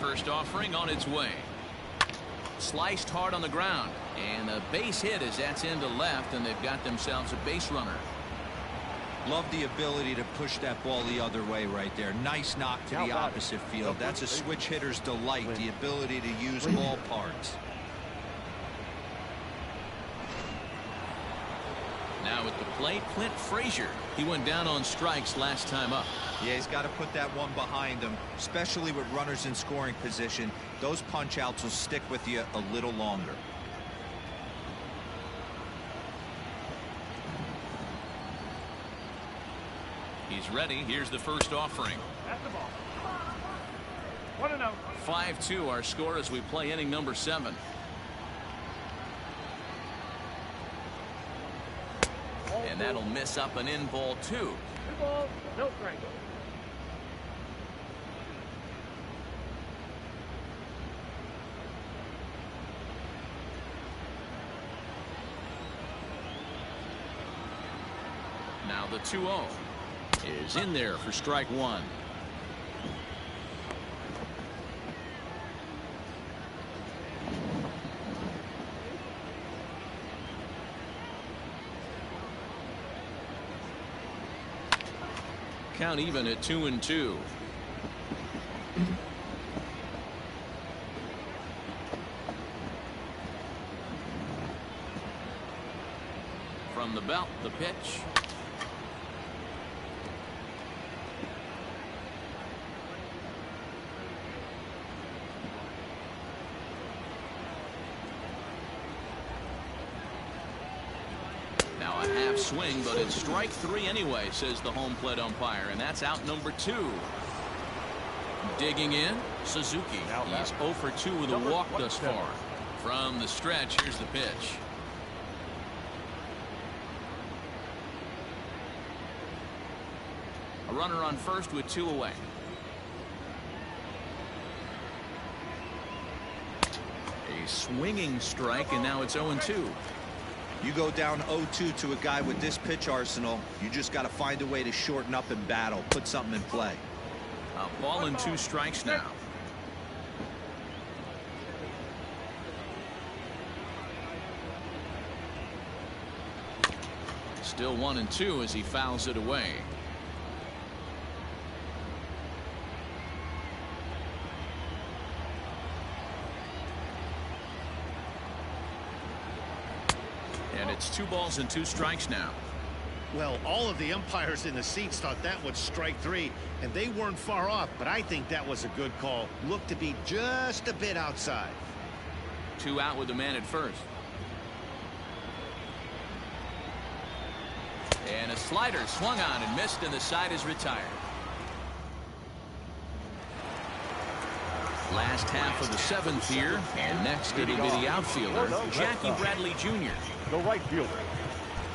First offering on its way. Sliced hard on the ground, and a base hit as that's into left, and they've got themselves a base runner. Love the ability to push that ball the other way right there. Nice knock to the opposite field. That's a switch hitter's delight, the ability to use all parts. Now at the plate, Clint Frazier. He went down on strikes last time up. Yeah, he's got to put that one behind him, especially with runners in scoring position. Those punch outs will stick with you a little longer. He's ready. Here's the first offering. That's the ball. 1-0. 5-2 our score as we play inning number 7. And that'll miss up an in ball 2. 2 balls, no strike. Now the 2-0 is in there for strike 1. Count even at 2-2. From the belt, the pitch. Now a half swing, but it's strike 3 anyway, says the home plate umpire, and that's out number 2. Digging in, Suzuki. He's 0 for 2 with a walk thus far. From the stretch, here's the pitch. A runner on first with 2 away. A swinging strike, and now it's 0-2. You go down 0-2 to a guy with this pitch arsenal, you just got to find a way to shorten up and battle, put something in play. A ball and 2 strikes now. Still 1-2 as he fouls it away. And it's 2 balls and 2 strikes now. Well, all of the umpires in the seats thought that was strike 3, and they weren't far off, but I think that was a good call. Looked to be just a bit outside. 2 out with the man at first. And a slider swung on and missed, and the side is retired. Last half of the 7th here, and next it'll be the outfielder, Jackie Bradley Jr. The right fielder,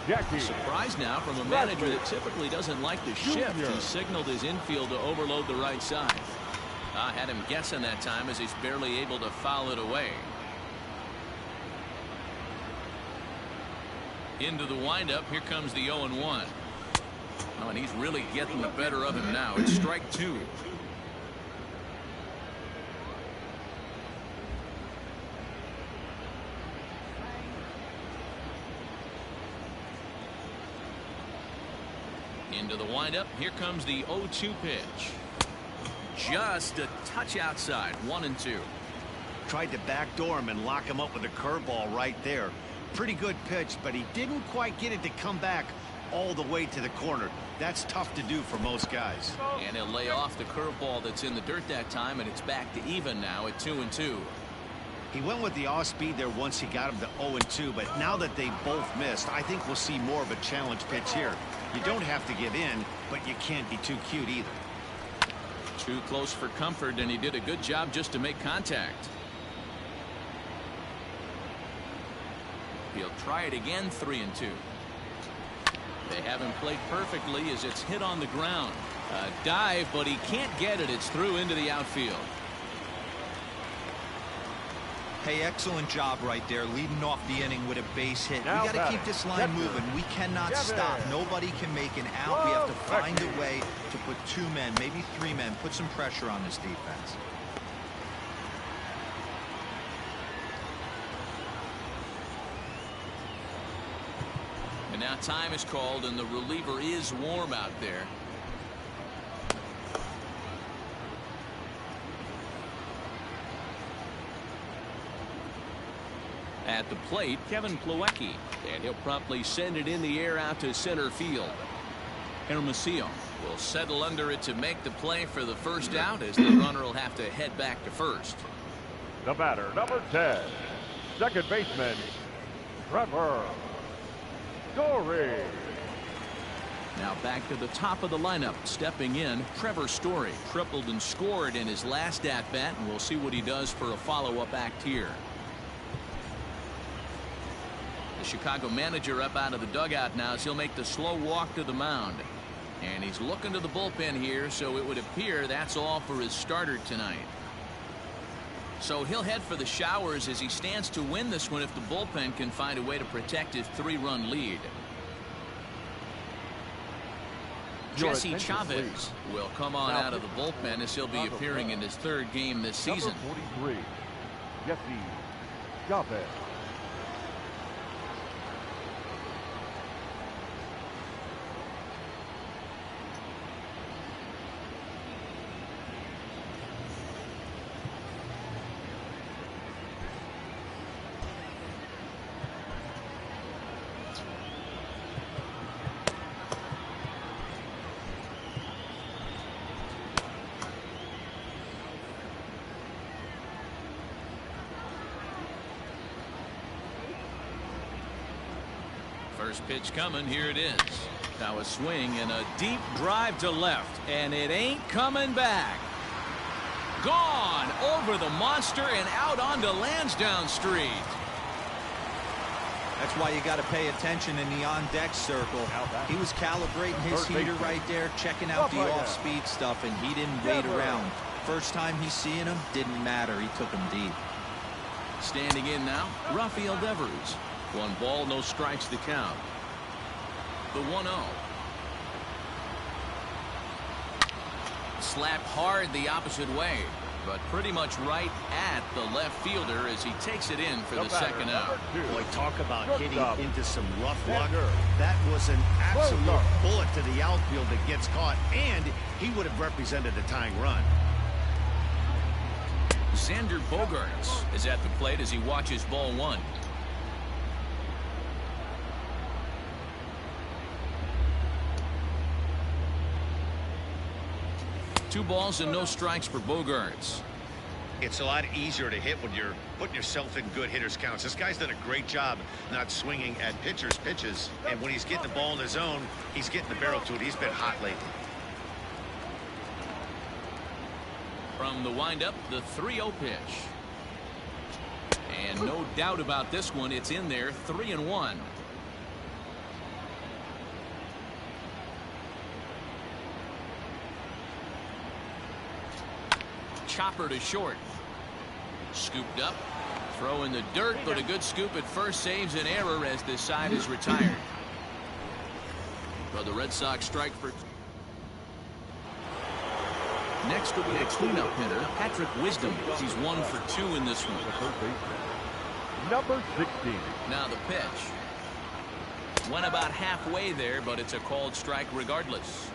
Jackie. Surprise now from a manager that typically doesn't like to shift. He signaled his infield to overload the right side. I had him guessing that time as he's barely able to foul it away. Into the windup, here comes the 0-1. Oh, and he's really getting the better of him now. It's strike 2. Into the windup, here comes the 0-2 pitch. Just a touch outside, 1-2. Tried to backdoor him and lock him up with a curveball right there. Pretty good pitch, but he didn't quite get it to come back all the way to the corner. That's tough to do for most guys. And he'll lay off the curveball that's in the dirt that time, and it's back to even now at 2-2. He went with the off speed there once he got him to 0-2, but now that they both missed, I think we'll see more of a challenge pitch here. You don't have to give in, but you can't be too cute either. Too close for comfort, and he did a good job just to make contact. He'll try it again, 3-2. They haven't played perfectly as it's hit on the ground. A dive, but he can't get it. It's through into the outfield. Hey, excellent job right there, leading off the inning with a base hit. Now we got to keep this line moving. We cannot stop. Nobody can make an out. We have to find a way to put 2 men, maybe 3 men, put some pressure on this defense. And now time is called, and the reliever is warm out there. At the plate, Kevin Plawecki, and he'll promptly send it in the air out to center field. Hermosillo will settle under it to make the play for the first out, as the runner will have to head back to first. The batter, number 10, second baseman, Trevor Story. Now back to the top of the lineup. Stepping in, Trevor Story tripled and scored in his last at-bat, and we'll see what he does for a follow-up act here. The Chicago manager up out of the dugout now as he'll make the slow walk to the mound. And he's looking to the bullpen here, so it would appear that's all for his starter tonight. So he'll head for the showers as he stands to win this one if the bullpen can find a way to protect his 3-run lead. Jesse Chavez will come on out of the bullpen as he'll be appearing in his 3rd game this season. Number 43, Jesse Chavez. First pitch coming. Here it is. Now a swing and a deep drive to left, and it ain't coming back. Gone over the monster and out onto Lansdowne Street. That's why you got to pay attention in the on-deck circle. He was calibrating his heater right there, checking out the off-speed stuff, and he didn't wait around. First time he's seeing him, didn't matter. He took him deep. Standing in now, Rafael Devers. 1 ball, no strikes to count. The 1-0. Slapped hard the opposite way, but pretty much right at the left fielder as he takes it in for the second out. Boy, talk about hitting into some rough luck. That was an absolute bullet to the outfield that gets caught, and he would have represented a tying run. Xander Bogaerts is at the plate as he watches ball 1. Two balls and no strikes for Bogaerts. It's a lot easier to hit when you're putting yourself in good hitters counts. This guy's done a great job not swinging at pitchers' pitches, and when he's getting the ball in his zone, he's getting the barrel to it. He's been hot lately. From the windup, the 3-0 pitch. And no doubt about this one, it's in there, 3-1. Chopper to short. Scooped up. Throw in the dirt, but a good scoop at first saves an error as this side is retired. But the Red Sox strike for... Next will be a cleanup hitter, Patrick Wisdom. He's 1 for 2 in this one. Number 16. Now the pitch. Went about halfway there, but it's a called strike regardless.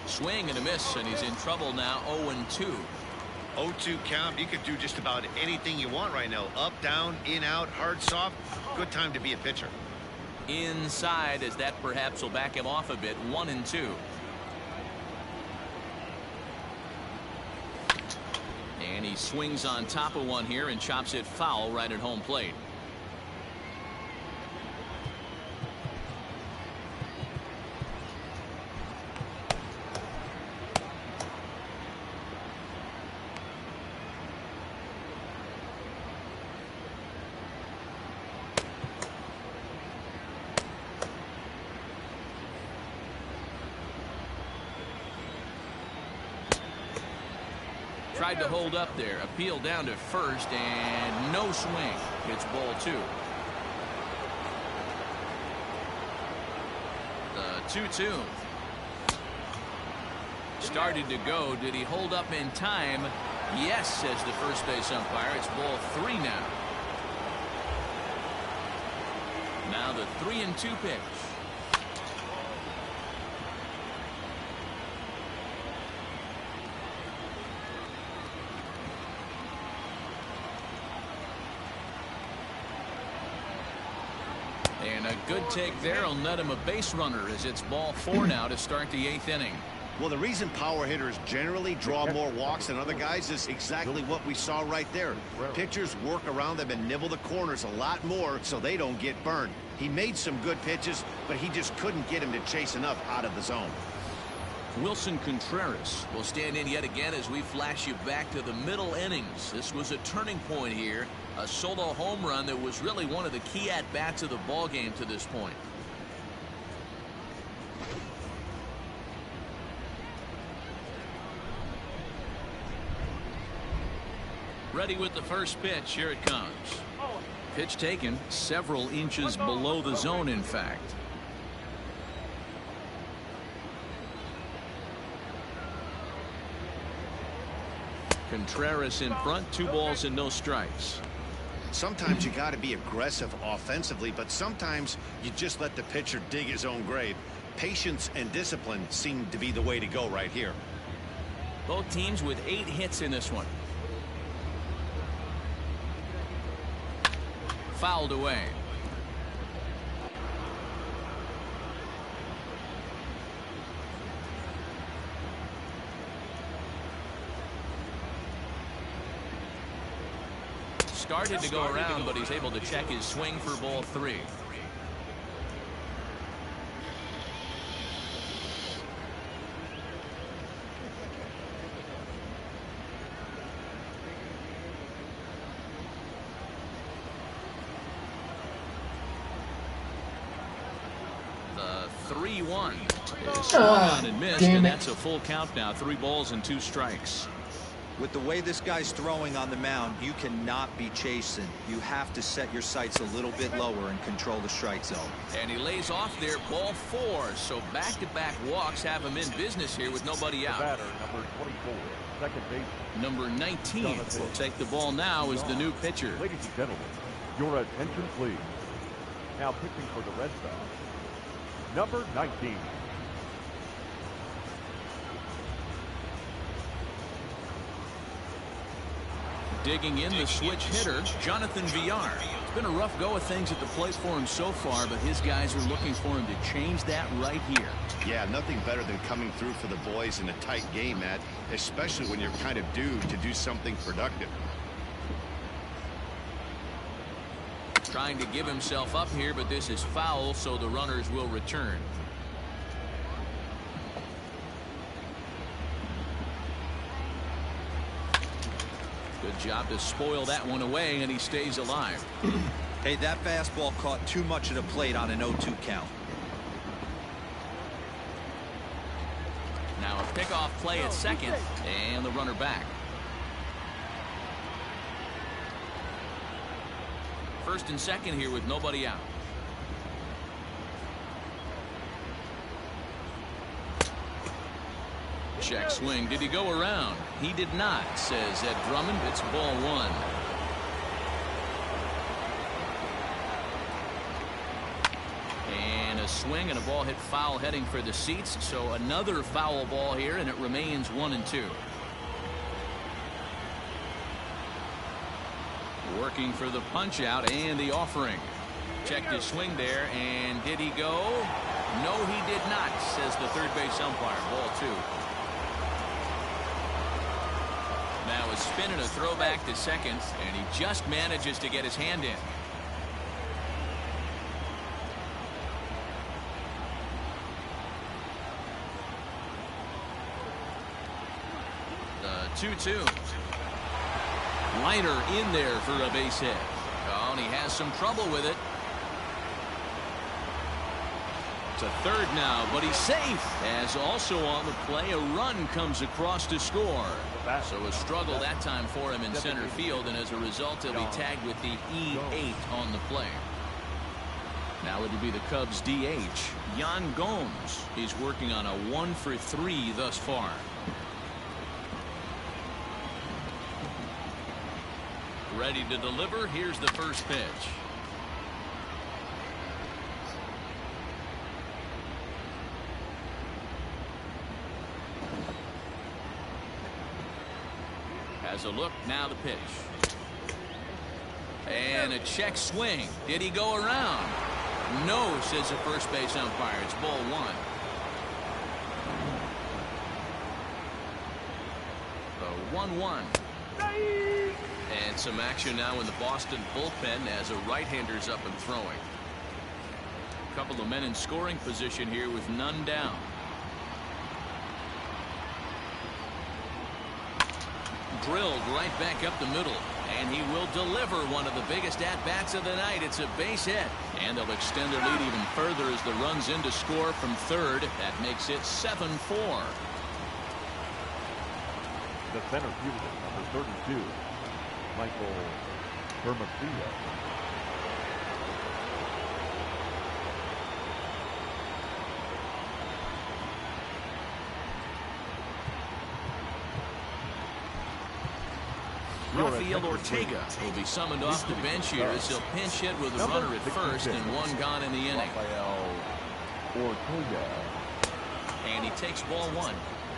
Swing and a miss, and he's in trouble now. 0-2. 0-2 count. You could do just about anything you want right now. Up, down, in, out, hard, soft. Good time to be a pitcher. Inside, as that perhaps will back him off a bit. 1-2. And he swings on top of one here and chops it foul right at home plate. Tried to hold up there. Appeal down to first, and no swing. It's ball 2. The 2-2. Started to go. Did he hold up in time? Yes, says the first base umpire. It's ball 3 now. Now the 3-2 pitch. And a good take there will net him a base runner as it's ball 4 now to start the 8th inning. Well, the reason power hitters generally draw more walks than other guys is exactly what we saw right there. Pitchers work around them and nibble the corners a lot more so they don't get burned. He made some good pitches, but he just couldn't get him to chase enough out of the zone. Wilson Contreras will stand in yet again as we flash you back to the middle innings. This was a turning point here. A solo home run that was really one of the key at-bats of the ball game to this point. Ready with the first pitch. Here it comes. Pitch taken several inches below the zone, in fact. Contreras in front, 2 balls and no strikes. Sometimes you got to be aggressive offensively, but sometimes you just let the pitcher dig his own grave. Patience and discipline seem to be the way to go right here. Both teams with 8 hits in this one. Fouled away. Started to go around, but he's able to check his swing for ball 3. 3-1. Swung on and missed, and that's a full count now. 3 balls and 2 strikes. With the way this guy's throwing on the mound, you cannot be chasing. You have to set your sights a little bit lower and control the strike zone. And he lays off there, ball 4. So back-to-back walks have him in business here with nobody out. Batter, number 24, second base. Number 19 will take the ball now as the new pitcher. Ladies and gentlemen, your attention please. Now pitching for the Red Sox, number 19. Digging in the switch hitter, Jonathan Villar. It's been a rough go of things at the plate for him so far, but his guys are looking for him to change that right here. Yeah, nothing better than coming through for the boys in a tight game, Matt, especially when you're kind of due to do something productive. Trying to give himself up here, but this is foul, so the runners will return. Good job to spoil that one away, and he stays alive. Hey, that fastball caught too much of the plate on an 0-2 count. Now a pickoff play at second, and the runner back. First and second here with nobody out. Check swing. Did he go around? He did not, says Ed Drummond. It's ball 1. And a swing and a ball hit foul heading for the seats. So another foul ball here, and it remains 1-2. Working for the punch out and the offering. Checked his swing there, and did he go? No, he did not, says the third base umpire. Ball 2. Now a spin and a throwback to second, and he just manages to get his hand in. The 2-2. Liner in there for a base hit. Oh, and he has some trouble with it. To third now, but he's safe. As also on the play, a run comes across to score. So a struggle that time for him in center field, and as a result, he'll be tagged with the E8 on the play. Now it'll be the Cubs DH, Yan Gomes. He's working on a 1-for-3 thus far. Ready to deliver. Here's the first pitch. Has a look, now the pitch. And a check swing. Did he go around? No, says the first base umpire. It's ball 1. The 1-1. And some action now in the Boston bullpen as a right-hander's up and throwing. A couple of men in scoring position here with none down. Drilled right back up the middle, and he will deliver one of the biggest at-bats of the night. It's a base hit, and they'll extend their lead even further as the run's in to score from third. That makes it 7-4. The center fielder, number 32, Michael Hermosillo. Rafael Ortega will be summoned off the bench here as he'll pinch hit with a runner at first and one gone in the inning. Ortega. And he takes ball 1.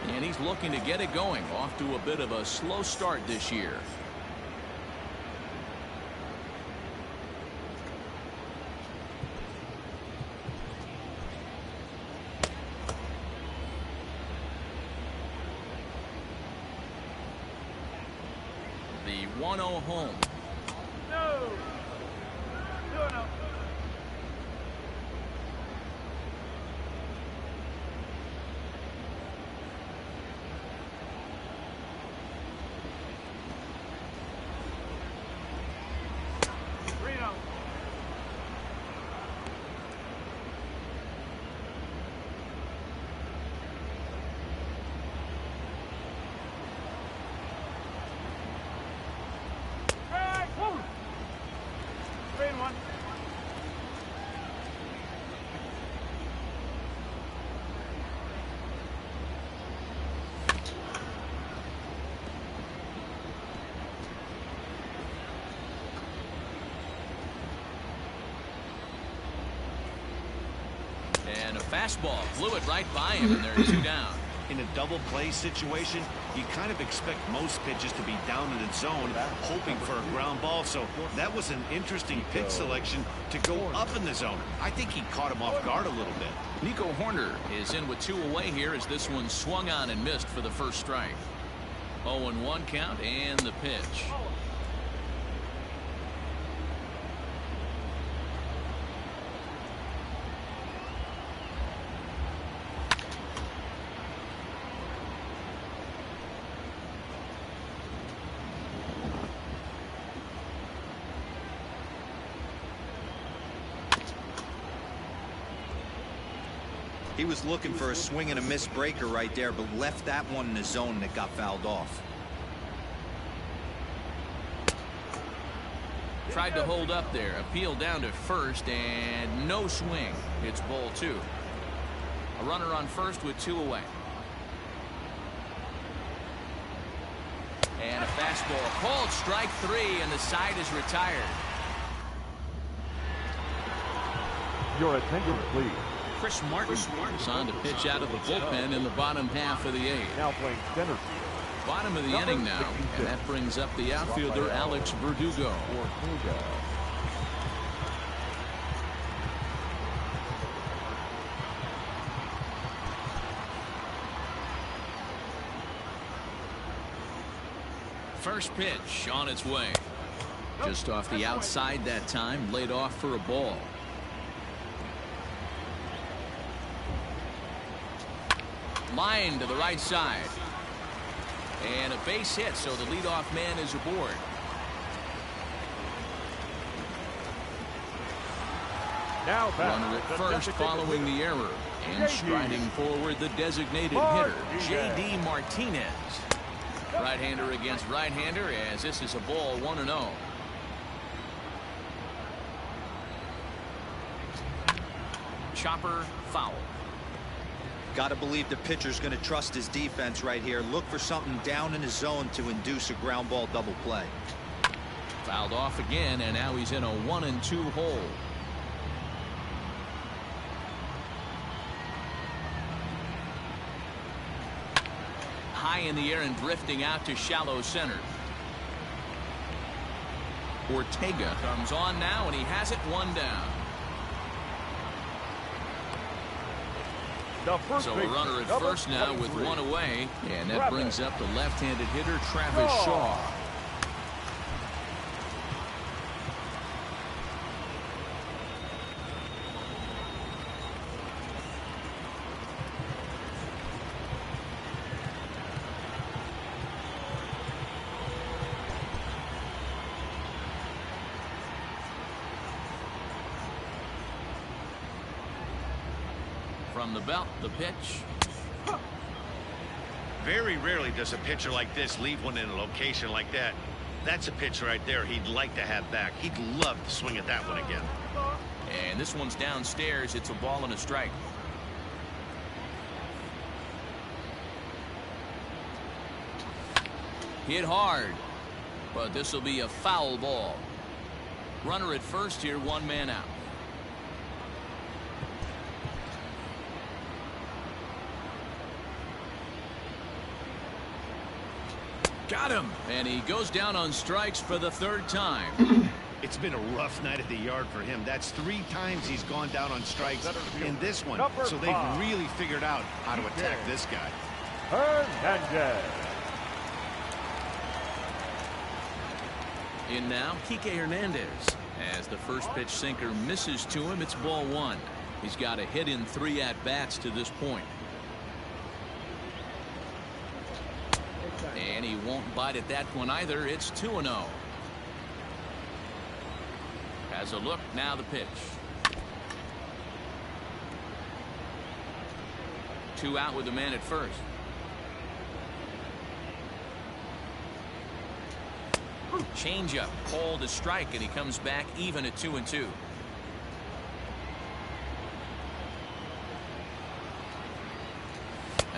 And he's looking to get it going. Off to a bit of a slow start this year. The 1-0 home. No. No. Fastball blew it right by him, and they're 2 down. In a double play situation, you kind of expect most pitches to be down in the zone, hoping for a ground ball. So that was an interesting pitch selection to go up in the zone. I think he caught him off guard a little bit. Nico Horner is in with 2 away here as this one swung on and missed for the first strike. 0-1 count and the pitch. He was looking for a swing and a miss breaker right there, but left that one in the zone that got fouled off. Tried to hold up there. Appeal down to first, and no swing. It's ball 2. A runner on first with 2 away. And a fastball called strike 3, and the side is retired. Your attention, please. Chris Martin is on to pitch out of the bullpen in the bottom half of the 8th. Now playing center field. Bottom of the inning now, and that brings up the outfielder Alex Verdugo. First pitch on its way. Just off the outside that time, laid off for a ball. Line to the right side. And a base hit, so the leadoff man is aboard. Now Runner at first following the error. And striding forward the designated hitter, J.D. Martinez. Right-hander against right-hander as this is a ball 1-0. Chopper foul. Got to believe the pitcher's going to trust his defense right here. Look for something down in his zone to induce a ground ball double play. Fouled off again, and now he's in a 1-2 hole. High in the air and drifting out to shallow center. Ortega comes on now, and he has it 1 down. So a runner at first now with 1 away, and that brings up the left-handed hitter Travis Shaw. From the belt, the pitch. Very rarely does a pitcher like this leave one in a location like that. That's a pitch right there he'd like to have back. He'd love to swing at that one again. And this one's downstairs. It's a ball and a strike. Hit hard, but this will be a foul ball. Runner at first here, 1 man out. Got him, and he goes down on strikes for the 3rd time. It's been a rough night at the yard for him. That's 3 times he's gone down on strikes in this one. So they've really figured out how to attack this guy. Hernandez. In now, Kike Hernandez. As the first pitch sinker misses to him, it's ball 1. He's got a hit in 3 at-bats to this point. And he won't bite at that one either. It's 2-0. Has a look, now the pitch. 2 out with the man at first. Changeup called a strike, and he comes back even at 2-2.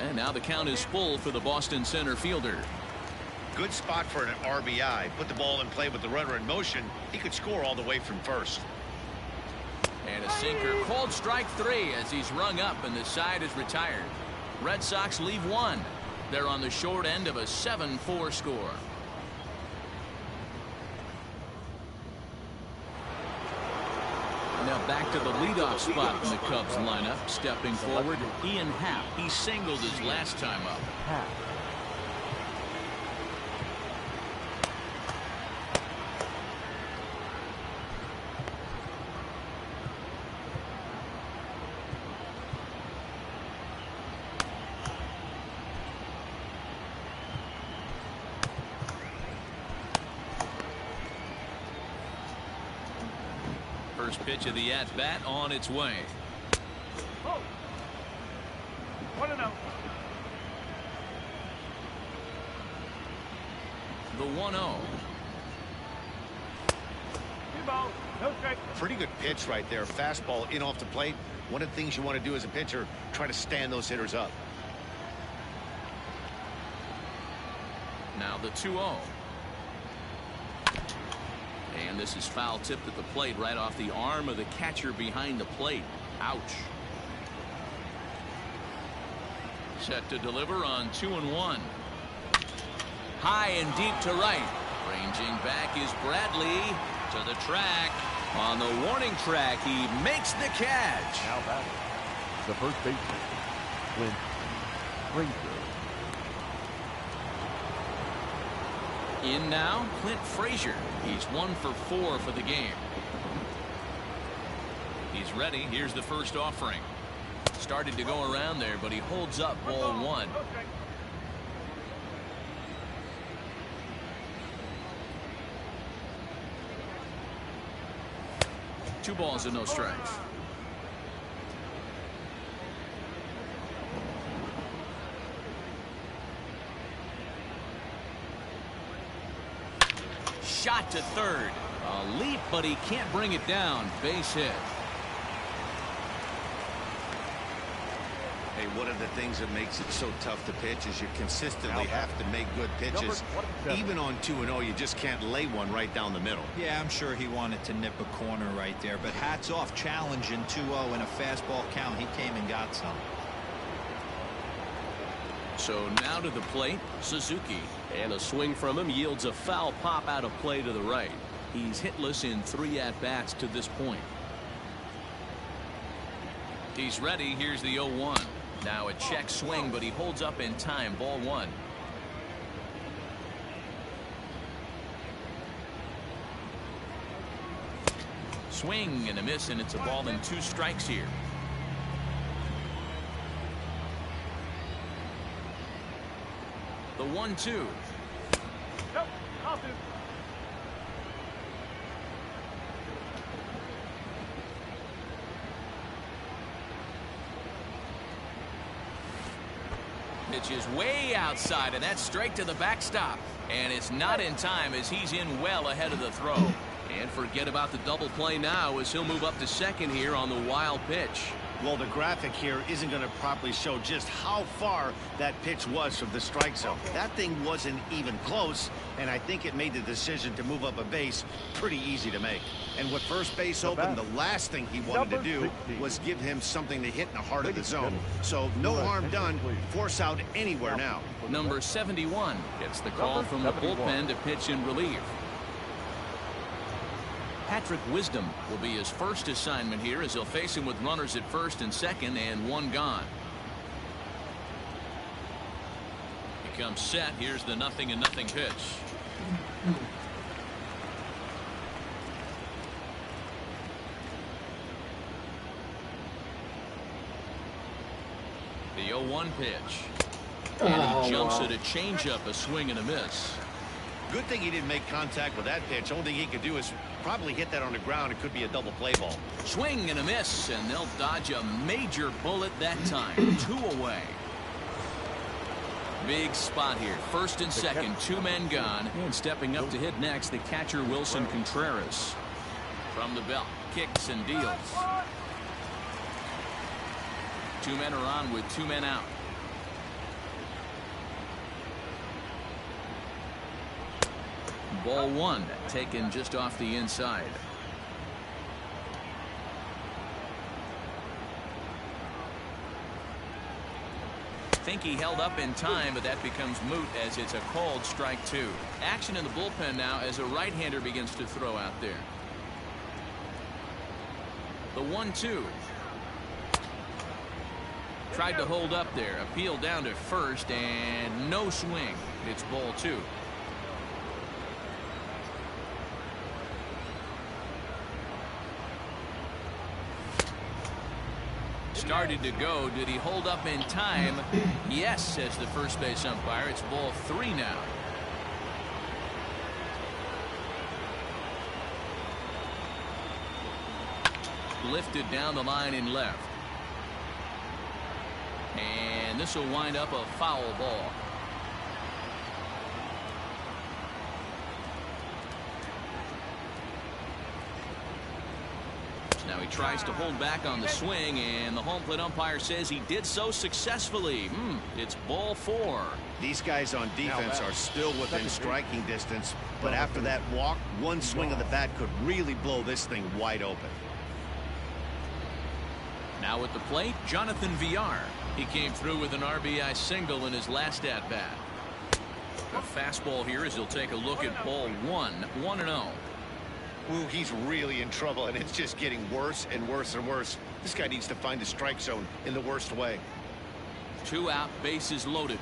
And now the count is full for the Boston center fielder. Good spot for an RBI. Put the ball in play with the runner in motion. He could score all the way from first. And a sinker, called strike 3 as he's rung up and the side is retired. Red Sox leave 1. They're on the short end of a 7-4 score. Now back to the leadoff spot in the Cubs lineup. Stepping forward, Ian Happ. He singled his last time up. First pitch of the at-bat on its way. Oh. 1-0. The 1-0. 2 balls, no strike. Pretty good pitch right there. Fastball in off the plate. One of the things you want to do as a pitcher, try to stand those hitters up. Now the 2-0. And this is foul tipped at the plate right off the arm of the catcher behind the plate. Ouch. Set to deliver on 2-1. High and deep to right. Ranging back is Bradley to the track. On the warning track, he makes the catch. Now batting, the first baseman, Clint Frazier. In now, Clint Frazier. He's 1 for 4 for the game. He's ready. Here's the first offering. Started to go around there, but he holds up ball 1. No strike. Two balls and no strikes. Shot to third. A leap, but he can't bring it down. Base hit. Hey, one of the things that makes it so tough to pitch is you consistently have to make good pitches. Even on 2-0, you just can't lay one right down the middle. Yeah, I'm sure he wanted to nip a corner right there, but hats off, challenging 2-0 in a fastball count. He came and got some. So now to the plate, Suzuki. And a swing from him yields a foul pop out of play to the right. He's hitless in 3 at-bats to this point. He's ready. Here's the 0-1. Now a check swing, but he holds up in time. Ball 1. Swing and a miss, and it's a ball and 2 strikes here. The 1-2. Nope, off it. Pitch is way outside, and that's straight to the backstop. And it's not in time as he's in well ahead of the throw. And forget about the double play now as he'll move up to second here on the wild pitch. Well, the graphic here isn't going to properly show just how far that pitch was from the strike zone. That thing wasn't even close, and I think it made the decision to move up a base pretty easy to make. And with first base open, the last thing he wanted to do was give him something to hit in the heart of the zone. So no harm done. Force out anywhere now. Number 71 gets the call from the bullpen to pitch in relief. Patrick Wisdom will be his first assignment here as he'll face him with runners at first and second and 1 gone. He comes set. Here's the 0-0 pitch. The 0-1 pitch. And he jumps at a changeup, a swing and a miss. Good thing he didn't make contact with that pitch. Only thing he could do is probably hit that on the ground. It could be a double play ball. Swing and a miss, and they'll dodge a major bullet that time. 2 away. Big spot here. First and second, 2 men gone. And stepping up to hit next, the catcher Wilson Contreras. From the belt, kicks and deals. 2 men are on with 2 men out. Ball 1 taken just off the inside. think he held up in time, but that becomes moot as it's a called strike 2. Action in the bullpen now as a right-hander begins to throw out there. The 1-2. Tried to hold up there. Appeal down to first and no swing. It's ball 2. Started to go. Did he hold up in time? Yes, says the first base umpire. It's ball 3 now. Lifted down the line in left. And this will wind up a foul ball. Now he tries to hold back on the swing, and the home plate umpire says he did so successfully. It's ball 4. These guys on defense are still within striking distance, but after that walk, one swing of the bat could really blow this thing wide open. Now at the plate, Jonathan Villar. He came through with an RBI single in his last at-bat. A fastball here as he'll take a look at ball 1, 1-0. Ooh, he's really in trouble, and it's just getting worse and worse and worse. This guy needs to find a strike zone in the worst way. 2 out, bases loaded.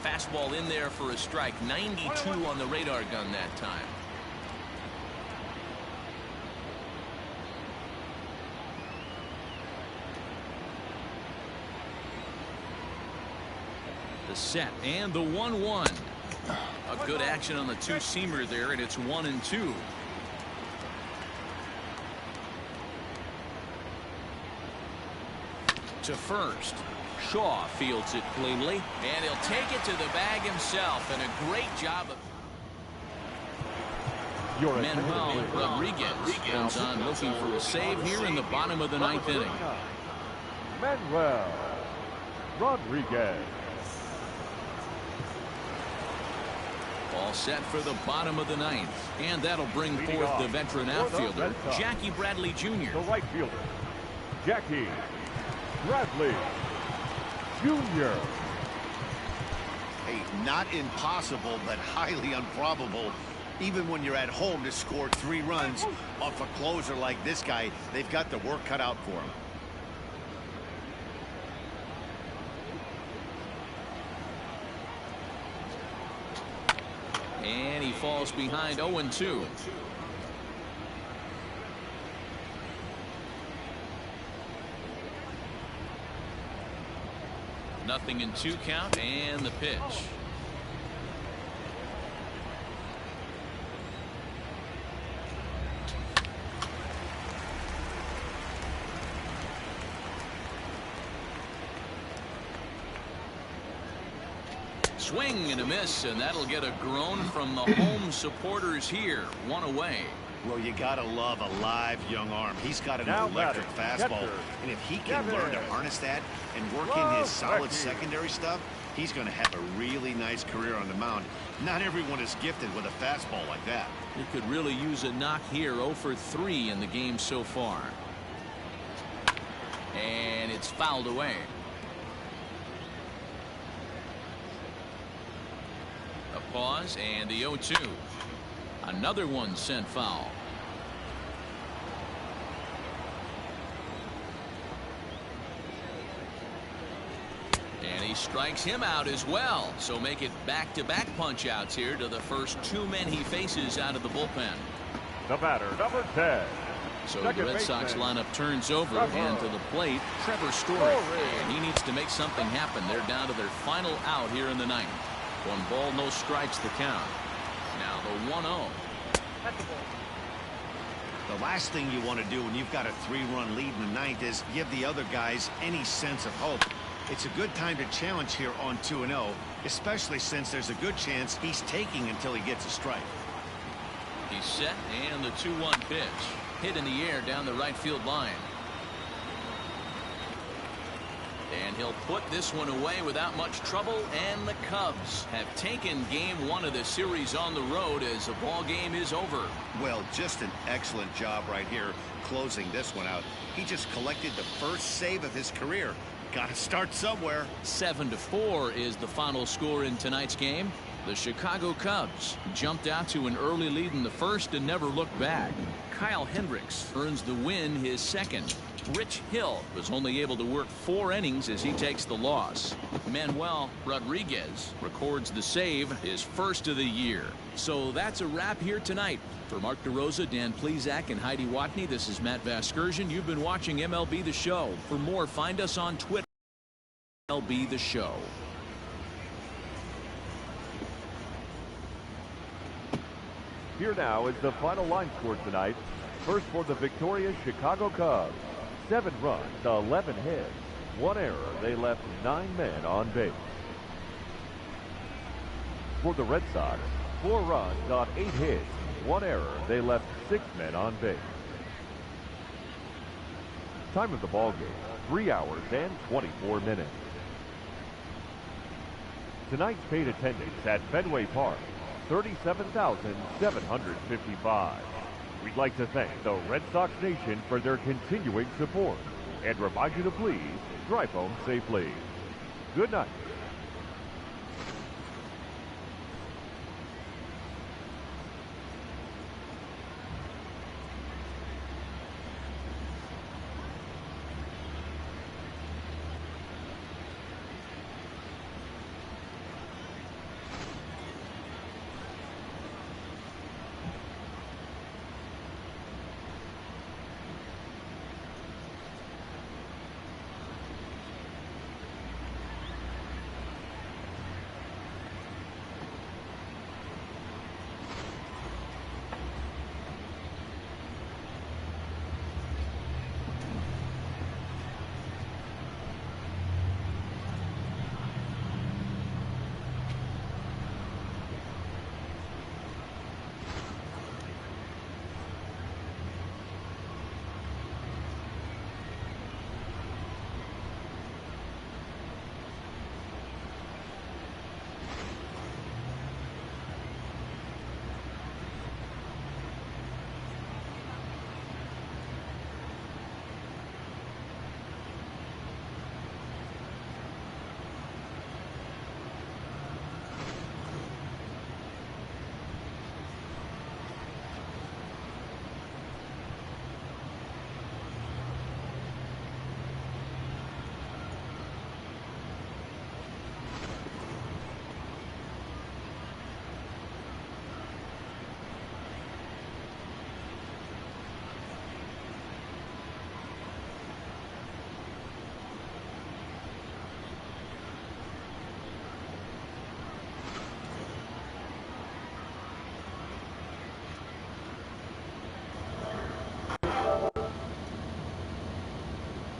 Fastball in there for a strike. 92 on the radar gun that time. Set and the 1-1. A good action on the 2-seamer there, and it's 1-2. To first. Shaw fields it cleanly, and he'll take it to the bag himself, and a great job of Manuel Rodriguez comes on looking for a save here in the bottom of the 9th inning. Manuel Rodriguez. All set for the bottom of the 9th, and that'll bring forth the veteran outfielder, Jackie Bradley Jr. The right fielder, Jackie Bradley Jr. Hey, not impossible, but highly improbable. Even when you're at home to score 3 runs off a closer like this guy, they've got the work cut out for him. And he falls behind 0-2. Nothing in 2 count, and the pitch. Swing and a miss, and that'll get a groan from the home supporters here. 1 away. Well, you gotta love a live young arm. He's got an electric fastball, and if he can learn to harness that and work in his solid secondary stuff, he's going to have a really nice career on the mound. Not everyone is gifted with a fastball like that. He could really use a knock here. 0 for 3 in the game so far. And it's fouled away. A pause and the 0-2. Another one sent foul. And he strikes him out as well. So make it back-to-back punch-outs here to the first 2 men he faces out of the bullpen. The batter, number 10. So the Red Sox lineup turns over, and to the plate, Trevor Story. And he needs to make something happen. They're down to their final out here in the 9th. 1 ball, no strikes the count. Now the 1-0. The last thing you want to do when you've got a 3-run lead in the 9th is give the other guys any sense of hope. It's a good time to challenge here on 2-0, especially since there's a good chance he's taking until he gets a strike. He's set, and the 2-1 pitch. Hit in the air down the right field line. And he'll put this one away without much trouble, and the Cubs have taken game 1 of the series on the road as the ball game is over. Well, just an excellent job right here closing this one out. He just collected the first save of his career. Got to start somewhere. 7-4 is the final score in tonight's game. The Chicago Cubs jumped out to an early lead in the first and never looked back. Kyle Hendricks earns the win, his second. Rich Hill was only able to work 4 innings as he takes the loss. Manuel Rodriguez records the save, his first of the year. So that's a wrap here tonight. For Mark DeRosa, Dan Plesac, and Heidi Watney, this is Matt Vasgersian. You've been watching MLB The Show. For more, find us on Twitter. MLB The Show. Here now is the final line score tonight. First for the victorious Chicago Cubs. 7 runs, 11 hits, 1 error. They left 9 men on base. For the Red Sox, 4 runs on 8 hits, 1 error. They left 6 men on base. Time of the ball game, 3 hours and 24 minutes. Tonight's paid attendance at Fenway Park, 37,755. We'd like to thank the Red Sox Nation for their continuing support and remind you to please drive home safely. Good night.